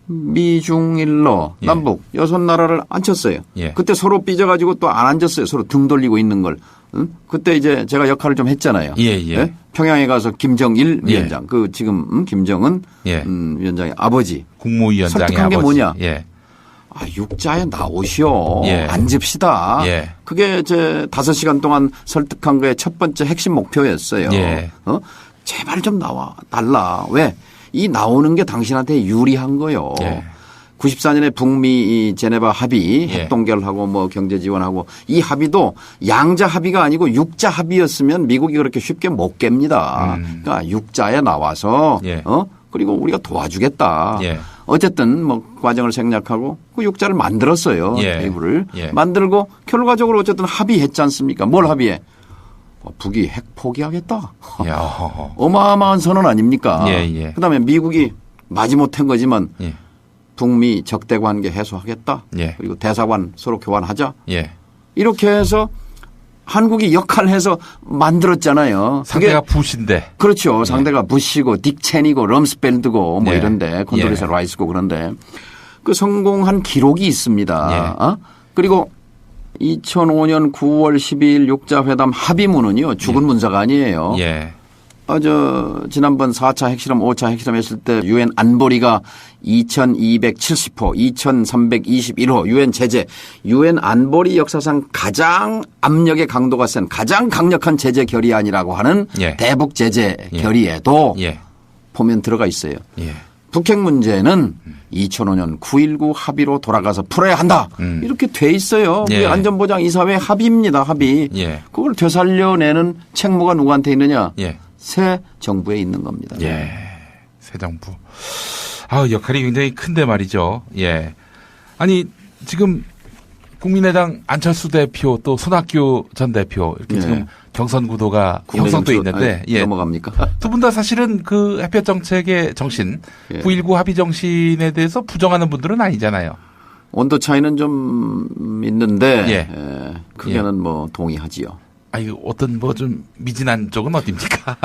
미중일로 예. 남북 6나라를 앉혔어요. 예. 그때 서로 삐져가지고 또 안 앉았어요. 서로 등 돌리고 있는 걸. 응? 그때 이제 제가 역할을 좀 했잖아요. 예, 예. 평양에 가서 김정일 예. 위원장, 그 지금 김정은 예. 위원장의 아버지. 국무위원장의 설득한 게 아버지. 뭐냐? 예. 육자에 나오시오. 예. 앉읍시다. 예. 그게 제 5시간 동안 설득한 거의 첫 번째 핵심 목표였어요. 예. 제발 좀 나와 달라. 왜? 이 나오는 게 당신한테 유리한 거요. 예. 94년에 북미 이 제네바 합의 예. 핵 동결하고 뭐 경제 지원하고 이 합의도 양자 합의가 아니고 육자 합의였으면 미국이 그렇게 쉽게 못 깹니다. 그러니까 육자에 나와서 예. 그리고 우리가 도와주겠다. 예. 어쨌든 뭐 과정을 생략하고 그 육자를 만들었어요. 예. 테이블을 예. 만들고 결과적으로 어쨌든 합의했지 않습니까? 뭘 합의해? 북이 핵 포기하겠다. 야. 어마어마한 선언 아닙니까? 예, 예. 그다음에 미국이 마지못한 거지만 예. 북미 적대 관계 해소하겠다. 예. 그리고 대사관 서로 교환하자. 예. 이렇게 해서 한국이 역할해서 만들었잖아요. 상대가 부시인데. 그렇죠. 상대가 부시고 딕 체니고 럼스펠드고 뭐 예. 이런데 콘돌리사 예. 라이스고 그런데 그 성공한 기록이 있습니다. 예. 그리고 2005년 9월 12일 육자회담 합의문은요. 죽은 예. 문서가 아니에요. 예. 지난번 4차 핵실험, 5차 핵실험 했을 때 유엔 안보리가 2270호, 2321호 유엔 제재, 유엔 안보리 역사상 가장 압력의 강도가 센 가장 강력한 제재 결의안이라고 하는 예. 대북 제재 결의에도 예. 보면 들어가 있어요. 예. 북핵 문제는 2005년 9.19 합의로 돌아가서 풀어야 한다. 이렇게 돼 있어요. 예. 우리 안전보장이사회 합의입니다. 합의. 예. 그걸 되살려내는 책무가 누구한테 있느냐. 예. 새 정부에 있는 겁니다. 예. 새 정부. 역할이 굉장히 큰데 말이죠. 예. 아니, 지금 국민의당 안철수 대표 또 손학규 전 대표 이렇게 예. 지금 경선 구도가 형성돼 있는데 넘어갑니까? 두 분 다 사실은 그 햇볕 정책의 정신, 예. 9.19 합의 정신에 대해서 부정하는 분들은 아니잖아요. 온도 차이는 좀 있는데 예. 크게는 뭐 동의하지요. 어떤 뭐 좀 미진한 쪽은 어딥니까?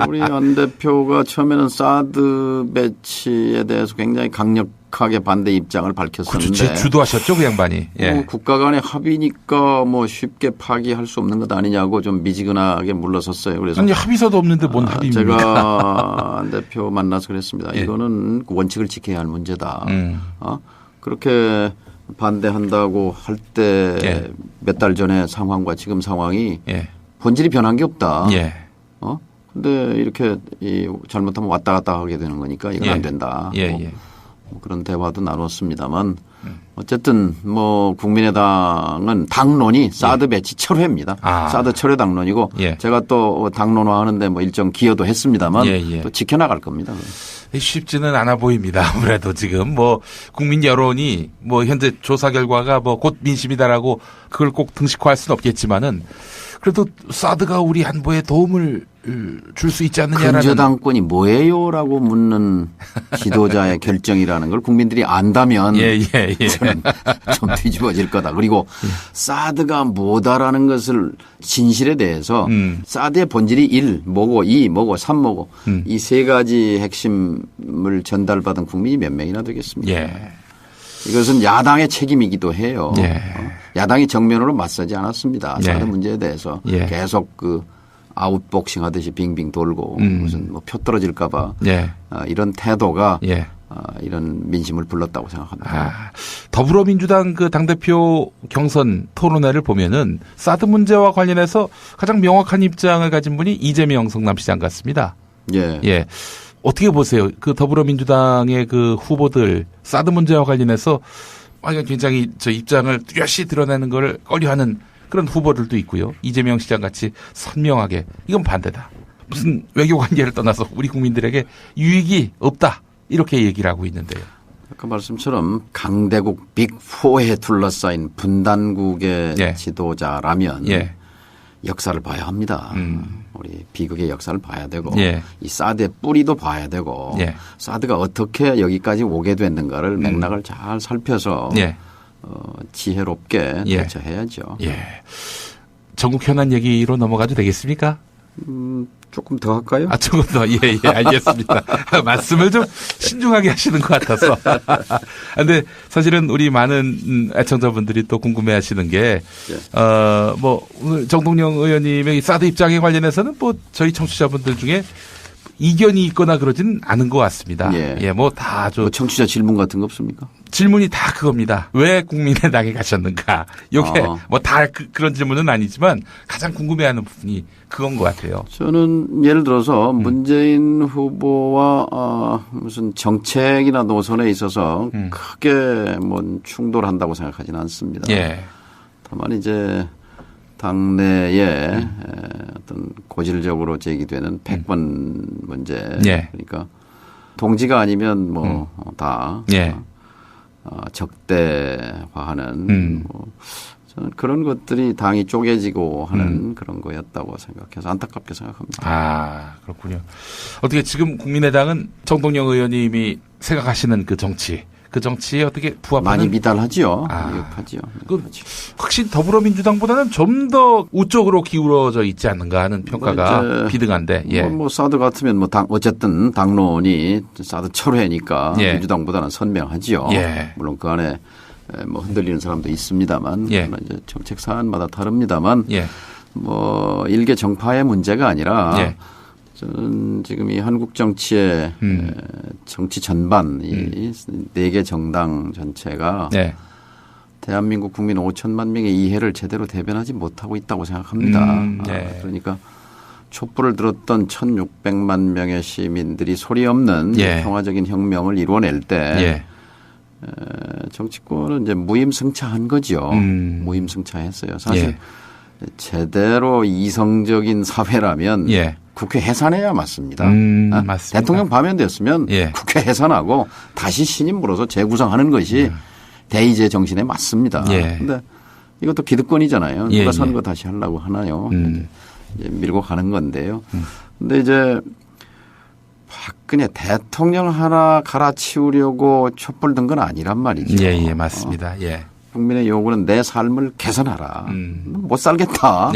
우리 안 대표가 처음에는 사드 배치에 대해서 굉장히 강력하게 반대 입장을 밝혔었는데. 그렇죠. 주도하셨죠, 그 양반이. 예. 국가 간의 합의니까 뭐 쉽게 파기할 수 없는 것 아니냐고 좀 미지근하게 물러섰어요. 그래서 아니 합의서도 없는데 뭔 합의입니까? 제가 안 대표 만나서 그랬습니다. 예. 이거는 원칙을 지켜야 할 문제다. 그렇게 반대한다고 할 때 몇 달 전에 상황과 지금 상황이 예. 본질이 변한 게 없다. 예. 근데 이렇게 잘못하면 왔다 갔다 하게 되는 거니까 이건 예. 안 된다. 예. 뭐 그런 대화도 나눴습니다만 어쨌든 뭐 국민의당은 당론이 사드 배치 철회입니다. 사드 철회 당론이고 예. 제가 또 당론화하는데 뭐 일정 기여도 했습니다만 예. 또 지켜나갈 겁니다. 쉽지는 않아 보입니다. 아무래도 지금 뭐 국민 여론이 뭐 현재 조사 결과가 뭐 곧 민심이다라고 그걸 꼭 등식화할 수는 없겠지만은 그래도 사드가 우리 안보에 도움을 줄 수 있지 않느냐라는. 근저당권이 뭐예요라고 묻는 지도자의 결정이라는 걸 국민들이 안다면 저는 좀 뒤집어질 거다. 그리고 사드가 뭐다라는 것을 진실에 대해서 사드의 본질이 1 뭐고 2 뭐고 3 뭐고 이 세 가지 핵심을 전달받은 국민이 몇 명이나 되겠습니까? 예. 이것은 야당의 책임이기도 해요. 예. 야당이 정면으로 맞서지 않았습니다. 예. 사드 문제에 대해서 예. 계속 그 아웃복싱 하듯이 빙빙 돌고 무슨 뭐 표 떨어질까 봐 예. 이런 태도가 예. 이런 민심을 불렀다고 생각합니다. 더불어민주당 그 당대표 경선 토론회를 보면은 사드 문제와 관련해서 가장 명확한 입장을 가진 분이 이재명 성남시장 같습니다. 예. 예. 어떻게 보세요? 그 더불어민주당의 그 후보들 사드 문제와 관련해서 굉장히 저 입장을 뚜렷이 드러내는 걸 꺼려하는 그런 후보들도 있고요. 이재명 시장 같이 선명하게 이건 반대다. 무슨 외교 관계를 떠나서 우리 국민들에게 유익이 없다. 이렇게 얘기를 하고 있는데요. 아까 말씀처럼 강대국 빅4에 둘러싸인 분단국의 예. 지도자라면 예. 역사를 봐야 합니다. 우리 비극의 역사를 봐야 되고 예. 이 사드의 뿌리도 봐야 되고 예. 사드가 어떻게 여기까지 오게 됐는가를 맥락을 잘 살펴서 예. 지혜롭게 예. 대처해야죠. 예. 전국 현안 얘기로 넘어가도 되겠습니까? 조금 더 할까요? 조금 더. 예, 알겠습니다. 말씀을 좀 신중하게 하시는 것 같아서. 근데 사실은 우리 많은 애청자분들이 또 궁금해 하시는 게, 오늘 정동영 의원님의 사드 입장에 관련해서는 뭐 저희 청취자분들 중에 이견이 있거나 그러진 않은 것 같습니다. 예. 뭐 다 뭐 청취자 질문 같은 거 없습니까? 질문이 다 그겁니다. 왜 국민의당에 가셨는가? 요게 뭐 다 그런 질문은 아니지만 가장 궁금해하는 부분이 그건 것 같아요. 저는 예를 들어서 문재인 후보와 무슨 정책이나 노선에 있어서 크게 뭐 충돌한다고 생각하지는 않습니다. 예. 다만 이제 당내에 어떤 고질적으로 제기되는 패권 문제. 예. 그러니까 동지가 아니면 다 예. 적대화하는 저는 그런 것들이 당이 쪼개지고 하는 그런 거였다고 생각해서 안타깝게 생각합니다. 그렇군요. 어떻게 지금 국민의당은 정동영 의원님이 생각하시는 그 정치에 어떻게 부합하는? 많이 미달하지요. 미흡하지요. 확실히 더불어민주당보다는 좀 더 우쪽으로 기울어져 있지 않는가 하는 평가가 비등한데. 예. 뭐 사드 같으면 어쨌든 당론이 사드 철회니까 예. 민주당보다는 선명하지요. 예. 물론 그 안에 뭐 흔들리는 사람도 있습니다만, 예. 이제 정책 사안마다 다릅니다만, 예. 뭐 일개 정파의 문제가 아니라. 예. 저는 지금 이 한국 정치의 정치 전반 이 네 개 정당 전체가 네. 대한민국 국민 5천만 명의 이해를 제대로 대변하지 못하고 있다고 생각합니다. 네. 그러니까 촛불을 들었던 1,600만 명의 시민들이 소리 없는 예. 평화적인 혁명을 이뤄낼 때 정치권은 이제 무임승차한 거죠. 무임승차했어요. 사실 제대로 이성적인 사회라면 국회 해산해야 맞습니다. 맞습니다. 대통령 파면됐으면 국회 해산하고 다시 신임 물어서 재구성하는 것이 대의제 정신에 맞습니다. 그런데 이것도 기득권이잖아요. 누가 선거 다시 하려고 하나요? 이제 밀고 가는 건데요. 근데 이제 박근혜 대통령 하나 갈아치우려고 촛불 든 건 아니란 말이죠. 예, 맞습니다. 국민의 요구는 내 삶을 개선하라. 못 살겠다.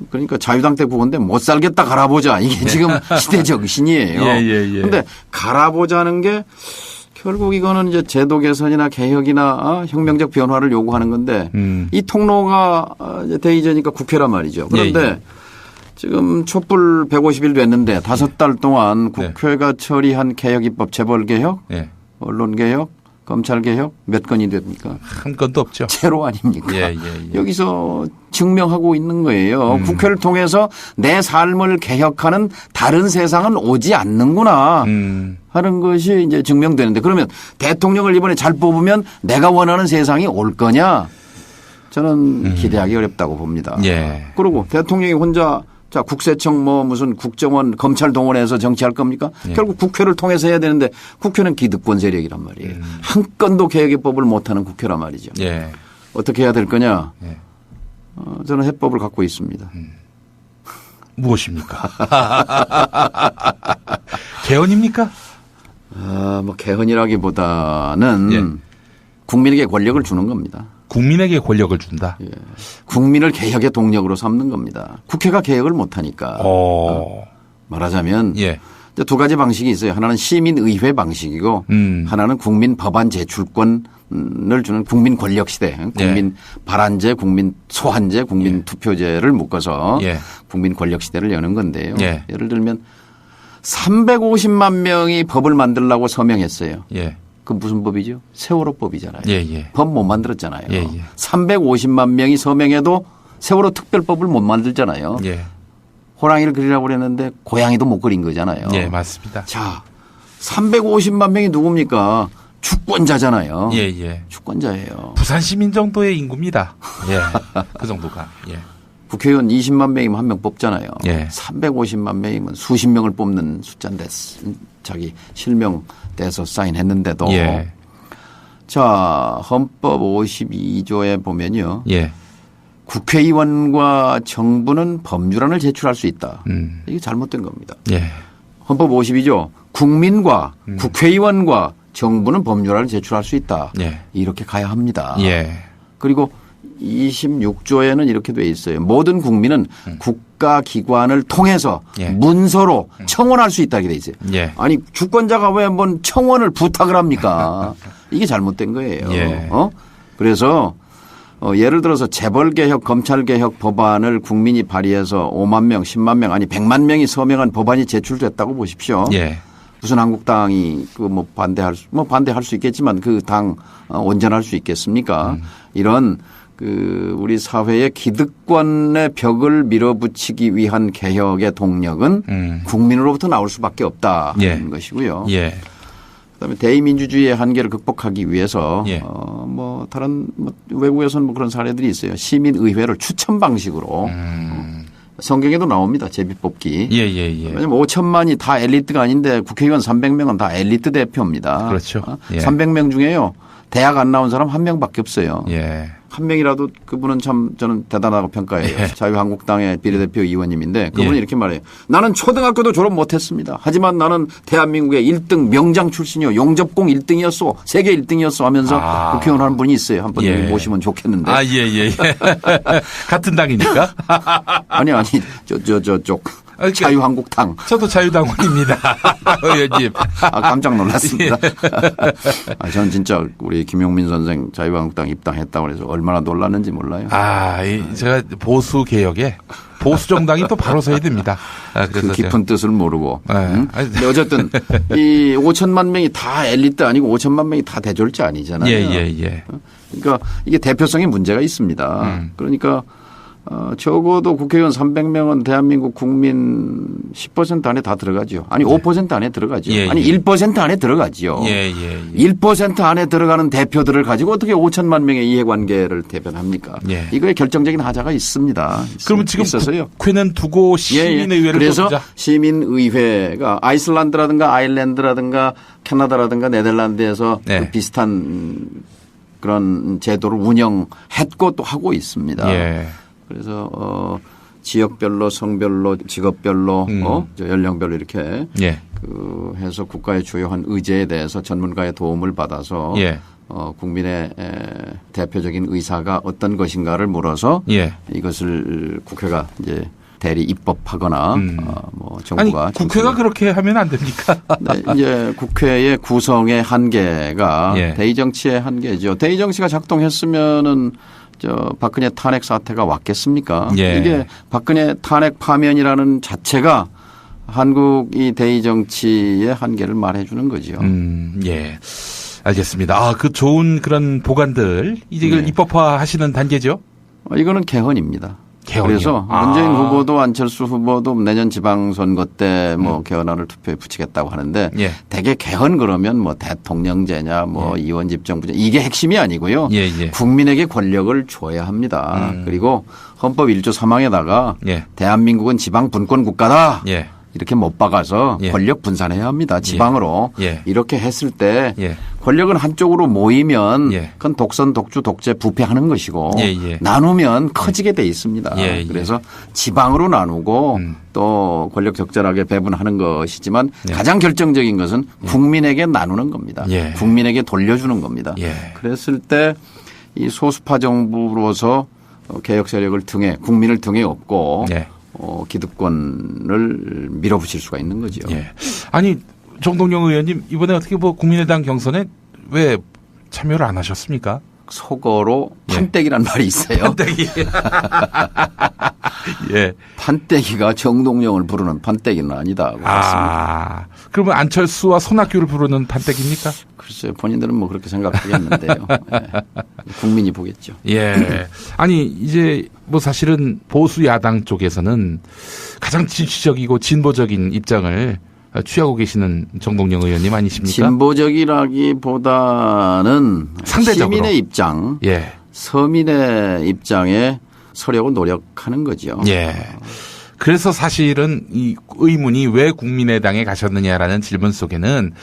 그러니까 자유당 때 그건데 못 살겠다 갈아보자. 이게 지금 시대 정신이에요. 그런데 갈아보자는 게 결국 이거는 이제 제도 개선이나 개혁이나 혁명적 변화를 요구하는 건데 이 통로가 이제 대의제니까 국회란 말이죠. 그런데 지금 촛불 150일 됐는데 5달 동안 국회가 처리한 개혁 입법 재벌개혁, 언론개혁, 검찰개혁 몇 건이 됩니까? 한 건도 없죠. 제로 아닙니까? 여기서 증명하고 있는 거예요. 국회를 통해서 내 삶을 개혁하는 다른 세상은 오지 않는구나 하는 것이 이제 증명되는데 그러면 대통령을 이번에 잘 뽑으면 내가 원하는 세상이 올 거냐? 저는 기대하기 어렵다고 봅니다. 그리고 대통령이 혼자 자, 국세청 뭐 무슨 국정원 검찰 동원해서 정치할 겁니까? 결국 국회를 통해서 해야 되는데 국회는 기득권 세력이란 말이에요. 한 건도 개혁법을 못하는 국회란 말이죠. 어떻게 해야 될 거냐? 저는 해법을 갖고 있습니다. 무엇입니까? 개헌입니까? 뭐 개헌이라기보다는 국민에게 권력을 주는 겁니다. 국민에게 권력을 준다. 국민을 개혁의 동력으로 삼는 겁니다. 국회가 개혁을 못하니까. 말하자면 이제 두 가지 방식이 있어요. 하나는 시민의회 방식이고 하나는 국민 법안 제출권을 주는 국민 권력 시대, 국민 발안제, 국민 소환제, 국민 투표제를 묶어서 국민 권력 시대를 여는 건데요. 예를 들면 350만 명이 법을 만들려고 서명했어요. 그 무슨 법이죠? 세월호법이잖아요. 법 못 만들었잖아요. 350만 명이 서명해도 세월호 특별법을 못 만들잖아요. 호랑이를 그리라고 그랬는데 고양이도 못 그린 거잖아요. 맞습니다. 자, 350만 명이 누굽니까? 주권자잖아요. 주권자예요. 부산 시민 정도의 인구입니다. 그 정도가. 국회의원 20만 명이면 한 명 뽑잖아요. 350만 명이면 수십 명을 뽑는 숫자인데 자기 실명돼서 사인했는데도 자, 헌법 52조에 보면요. 국회의원과 정부는 법률안을 제출할 수 있다. 이게 잘못된 겁니다. 헌법 52조 국민과 국회의원과 정부는 법률안을 제출할 수 있다. 이렇게 가야 합니다. 그리고 26조에는 이렇게 돼 있어요. 모든 국민은 국가기관을 통해서 문서로 청원할 수 있다 이렇게 돼 있어요. 아니 주권자가 왜 한번 청원을 부탁을 합니까? 이게 잘못된 거예요. 그래서 예를 들어서 재벌개혁, 검찰개혁 법안을 국민이 발의해서 5만 명, 10만 명 아니 100만 명이 서명한 법안이 제출됐다고 보십시오. 무슨 한국당이 반대할 수 있겠지만 그 당 온전할 수 있겠습니까? 이런 우리 사회의 기득권의 벽을 밀어붙이기 위한 개혁의 동력은 국민으로부터 나올 수밖에 없다는 것이고요. 그다음에 대의민주주의의 한계를 극복하기 위해서 다른 외국에서는 그런 사례들이 있어요. 시민의회를 추천 방식으로 성경에도 나옵니다. 제비뽑기. 왜냐하면 5천만이 다 엘리트가 아닌데 국회의원 300명은 다 엘리트 대표입니다. 그렇죠. 300명 중에요. 대학 안 나온 사람 한 명밖에 없어요. 한 명이라도 그분은 참 저는 대단하다고 평가해요. 자유한국당의 비례대표 의원님인데 그분이 이렇게 말해요. 나는 초등학교도 졸업 못했습니다. 하지만 나는 대한민국의 1등 명장 출신이요. 용접공 1등이었어. 세계 1등이었어 하면서 국회의원 하는 분이 있어요. 한번 여기 모시면 좋겠는데. 같은 당이니까? 아니 저쪽. 자유한국당. 저도 자유당원입니다. 의원님. 깜짝 놀랐습니다. 저는 진짜 우리 김용민 선생 자유한국당 입당했다고 해서 얼마나 놀랐는지 몰라요. 제가 보수 개혁에 보수 정당이 또 바로 서야 됩니다. 그래서 그 깊은 뜻을 모르고. 근데 어쨌든 이 5천만 명이 다 엘리트 아니고 5천만 명이 다 대졸자 아니잖아요. 그러니까 이게 대표성에 문제가 있습니다. 그러니까 적어도 국회의원 300명은 대한민국 국민 10% 안에 다 들어가죠. 아니 5% 안에 들어가죠. 아니 1% 안에 들어가죠. 1% 안에 들어가는 대표들을 가지고 어떻게 5천만 명의 이해관계를 대변합니까? 이거에 결정적인 하자가 있습니다. 그러면 지금 있어서요. 국회는 두고 시민의회를 그래서 시민의회가 아이슬란드라든가 아일랜드라든가 캐나다라든가 네덜란드에서 그 비슷한 그런 제도를 운영했고 또 하고 있습니다. 그래서 지역별로 성별로 직업별로 연령별로 이렇게 해서 국가의 주요한 의제에 대해서 전문가의 도움을 받아서 국민의 대표적인 의사가 어떤 것인가를 물어서 이것을 국회가 이제 대리 입법하거나 정부가 국회가 그렇게 하면 안 됩니까? 이제 국회의 구성의 한계가 대의 정치의 한계죠. 대의 정치가 작동했으면은 박근혜 탄핵 사태가 왔겠습니까? 이게 박근혜 탄핵 파면이라는 자체가 한국이 대의 정치의 한계를 말해주는 거죠. 알겠습니다. 그 좋은 그런 보관들 이제 이걸 입법화하시는 단계죠? 이거는 개헌입니다. 개헌이요? 그래서 문재인 후보도 안철수 후보도 내년 지방선거 때 개헌안을 투표에 붙이겠다고 하는데 대개 개헌 그러면 대통령제냐 이원집정부제 이게 핵심이 아니고요. 국민에게 권력을 줘야 합니다. 그리고 헌법 1조 3항에다가 대한민국은 지방 분권 국가다. 이렇게 못 박아서 권력 분산해야 합니다. 지방으로. 이렇게 했을 때 권력은 한쪽으로 모이면 그건 독선, 독주, 독재, 부패하는 것이고 나누면 커지게 돼 있습니다. 그래서 지방으로 나누고 또 권력 적절하게 배분하는 것이지만 가장 결정적인 것은 국민에게 나누는 겁니다. 국민에게 돌려주는 겁니다. 그랬을 때 이 소수파 정부로서 개혁 세력을 국민을 등에 업고 기득권을 밀어붙일 수가 있는 거죠. 아니 정동영 의원님 이번에 어떻게 뭐 국민의당 경선에 왜 참여를 안 하셨습니까? 속어로 판때기란 말이 있어요. 판때기. 예. 판때기가 정동영을 부르는 판때기는 아니다. 아, 그러면 안철수와 손학규를 부르는 판때기입니까? 글쎄요. 본인들은 뭐 그렇게 생각하겠는데요. 예. 국민이 보겠죠. 예. 아니 이제 뭐 사실은 보수 야당 쪽에서는 가장 진취적이고 진보적인 입장을 취하고 계시는 정동영 의원님 아니십니까? 진보적이라기보다는 상대적으로. 시민의 입장, 예. 서민의 입장에 서려고 노력하는 거죠. 예. 그래서 사실은 이 의문이 왜 국민의당에 가셨느냐라는 질문 속에는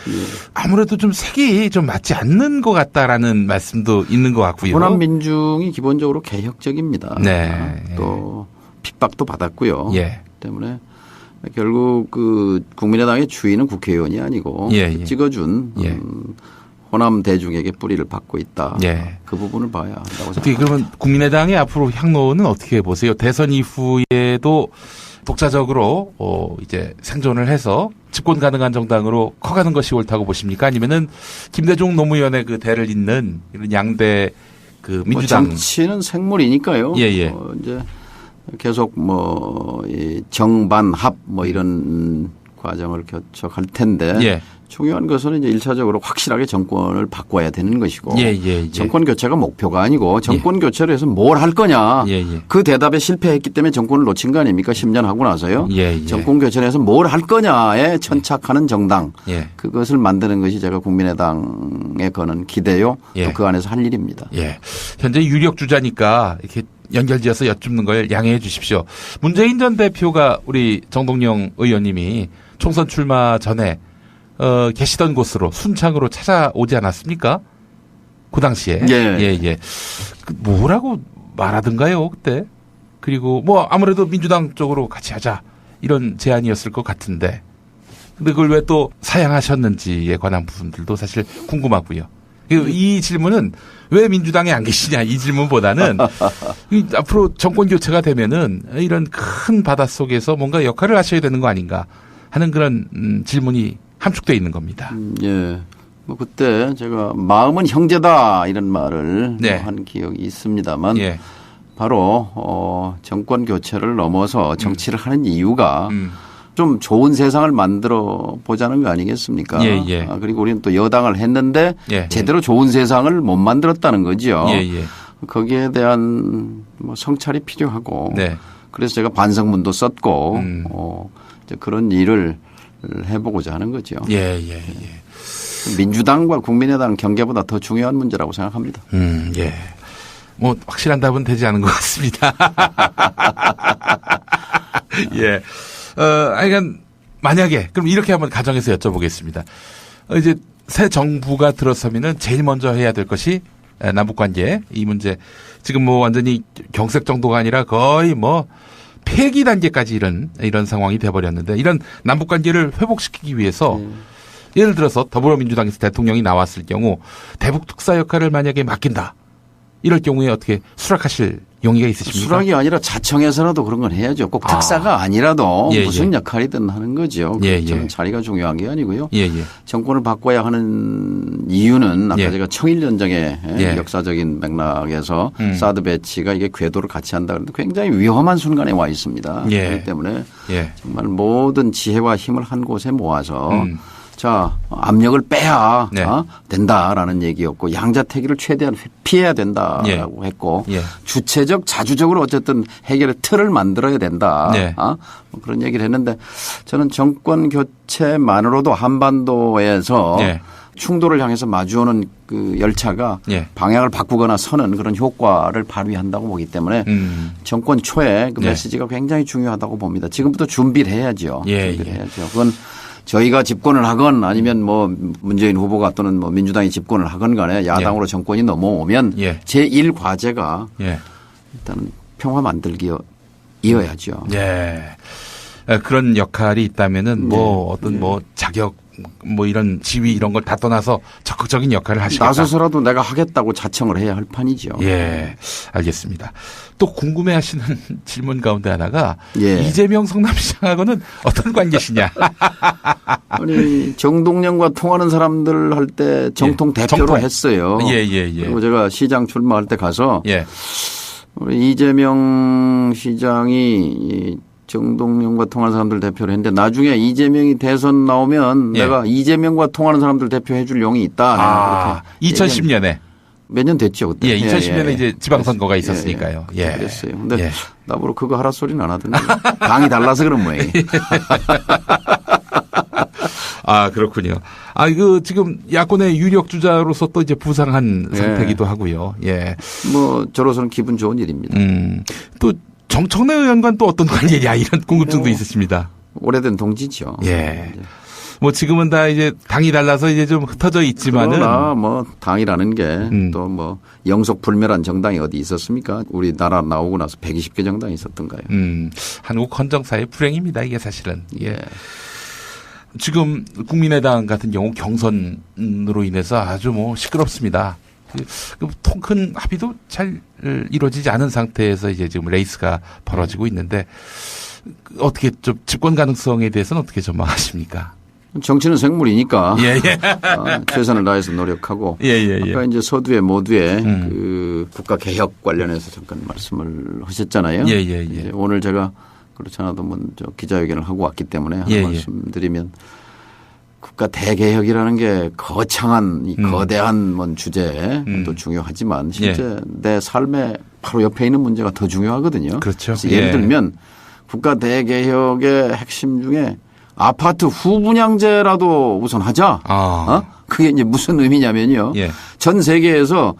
아무래도 좀 색이 좀 맞지 않는 것 같다라는 말씀도 있는 것 같고요. 호남 민중이 기본적으로 개혁적입니다. 네. 또 핍박도 받았고요. 예. 때문에 결국 그 국민의당의 주인은 국회의원이 아니고 찍어준 호남 대중에게 뿌리를 받고 있다. 예. 그 부분을 봐야 한다고 생각합니다. 어떻게 그러면 국민의당의 앞으로 향로는 어떻게 보세요? 대선 이후에도 독자적으로 이제 생존을 해서 집권 가능한 정당으로 커가는 것이 옳다고 보십니까? 아니면은 김대중 노무현의 그 대를 잇는 이런 양대 그 민주당 정치는 생물이니까요. 이제 계속 이 정반합 이런 과정을 거쳐갈 텐데 중요한 것은 이제 1차적으로 확실하게 정권을 바꿔야 되는 것이고 정권 교체가 목표가 아니고 정권 교체를 해서 뭘 할 거냐 그 대답에 실패했기 때문에 정권을 놓친 거 아닙니까? 10년 하고 나서요. 정권 교체를 해서 뭘 할 거냐에 천착하는 정당 그것을 만드는 것이 제가 국민의당에 거는 기대요. 또 그 안에서 할 일입니다. 현재 유력 주자니까 이렇게 연결지어서 여쭙는 걸 양해해 주십시오. 문재인 전 대표가 우리 정동영 의원님이 총선 출마 전에 계시던 곳으로 순창으로 찾아오지 않았습니까? 그 당시에. 뭐라고 말하던가요, 그때? 그리고 뭐 아무래도 민주당 쪽으로 같이 하자 이런 제안이었을 것 같은데. 근데 그걸 왜 또 사양하셨는지에 관한 부분들도 사실 궁금하고요. 이 질문은 왜 민주당에 안 계시냐 이 질문보다는 앞으로 정권 교체가 되면은 이런 큰 바닷속에서 뭔가 역할을 하셔야 되는 거 아닌가 하는 그런 질문이 함축되어 있는 겁니다. 뭐 그때 제가 마음은 형제다 이런 말을 한 기억이 있습니다만 바로 정권 교체를 넘어서 정치를 하는 이유가 좀 좋은 세상을 만들어 보자는 거 아니겠습니까? 그리고 우리는 또 여당을 했는데 제대로 좋은 세상을 못 만들었다는 거죠. 거기에 대한 뭐 성찰이 필요하고 그래서 제가 반성문도 썼고 이제 그런 일을 해보고자 하는 거죠. 민주당과 국민의당 경계보다 더 중요한 문제라고 생각합니다. 뭐 확실한 답은 되지 않은 것 같습니다. 하여간 만약에 그럼 이렇게 한번 가정해서 여쭤보겠습니다. 이제 새 정부가 들어서면은 제일 먼저 해야 될 것이 남북관계 이 문제 지금 뭐 완전히 경색 정도가 아니라 거의 뭐 폐기 단계까지 이런 상황이 돼버렸는데 이런 남북관계를 회복시키기 위해서 예를 들어서 더불어민주당에서 대통령이 나왔을 경우 대북 특사 역할을 만약에 맡긴다. 이럴 경우에 어떻게 수락하실 용의가 있으십니까? 수락이 아니라 자청해서라도 그런 건 해야죠. 꼭 특사가 아니라도 무슨 역할이든 하는 거죠. 저는 자리가 중요한 게 아니고요. 정권을 바꿔야 하는 이유는 아까 제가 청일전쟁의 역사적인 맥락에서 사드 배치가 이게 궤도를 같이 한다 그랬는데 굉장히 위험한 순간에 와 있습니다. 그렇기 때문에 정말 모든 지혜와 힘을 한 곳에 모아서 자, 압력을 빼야 된다라는 얘기였고 양자택일을 최대한 피해야 된다라고 했고 주체적 자주적으로 어쨌든 해결의 틀을 만들어야 된다. 뭐 그런 얘기를 했는데 저는 정권 교체만으로도 한반도에서 충돌을 향해서 마주오는 그 열차가 방향을 바꾸거나 서는 그런 효과를 발휘한다고 보기 때문에 정권 초에 그 메시지가 굉장히 중요하다고 봅니다. 지금부터 준비를 해야죠. 준비를 해야죠. 그건 저희가 집권을 하건 아니면 뭐 문재인 후보가 또는 뭐 민주당이 집권을 하건 간에 야당으로 정권이 넘어오면 제1과제가 일단은 평화 만들기여야죠. 그런 역할이 있다면은 뭐 어떤 뭐 자격 뭐 이런 지위 이런 걸 다 떠나서 적극적인 역할을 하시겠다. 나서서라도 내가 하겠다고 자청을 해야 할 판이죠. 예, 알겠습니다. 또 궁금해하시는 질문 가운데 하나가 예. 이재명 성남시장하고는 어떤 관계시냐? 아니 정동영과 통하는 사람들 할 때 정통 예. 대표로 정통. 했어요. 예. 그리고 제가 시장 출마할 때 가서 예. 우리 이재명 시장이 정동영과 통하는 사람들 대표를 했는데 나중에 이재명이 대선 나오면 예. 내가 이재명과 통하는 사람들 대표해 줄 용이 있다. 2010년에. 몇 년 됐죠 그때. 예, 2010년에 이제 지방선거가 있었으니까요. 예. 그랬어요. 근데 나보러 그거 하라 소리는 안 하던데. 당이 달라서 그런 모양이에요. 아, 그렇군요. 지금 야권의 유력 주자로서 또 이제 부상한 상태이기도 하고요. 예. 뭐 저로서는 기분 좋은 일입니다. 또 정청래 의원과는 또 어떤 관계냐 이런 궁금증도 있으십니다. 오래된 동지죠. 예. 뭐 지금은 다 이제 당이 달라서 이제 좀 흩어져 있지만은. 그러나 뭐 당이라는 게 또 뭐 영속 불멸한 정당이 어디 있었습니까? 우리나라 나오고 나서 120개 정당이 있었던가요? 한국 헌정사의 불행입니다. 이게 사실은. 예. 지금 국민의당 같은 경우 경선으로 인해서 아주 뭐 시끄럽습니다. 통 큰 합의도 잘 이루어지지 않은 상태에서 이제 지금 레이스가 벌어지고 있는데 어떻게 좀 집권 가능성에 대해서는 어떻게 전망하십니까? 정치는 생물이니까 예. 최선을 다해서 노력하고 예. 아까 이제 서두에 모두에 그 국가 개혁 관련해서 잠깐 말씀을 하셨잖아요. 예. 이제 오늘 제가 그렇지 않아도 먼저 기자회견을 하고 왔기 때문에 하나 말씀드리면 국가 대개혁이라는 게 거창한 이 거대한 뭔 주제도 중요하지만 실제 내 삶의 바로 옆에 있는 문제가 더 중요하거든요. 그렇죠. 그래서 예를 들면 국가 대개혁의 핵심 중에 아파트 후분양제라도 우선 하자. 그게 이제 무슨 의미냐면요. 전 세계에서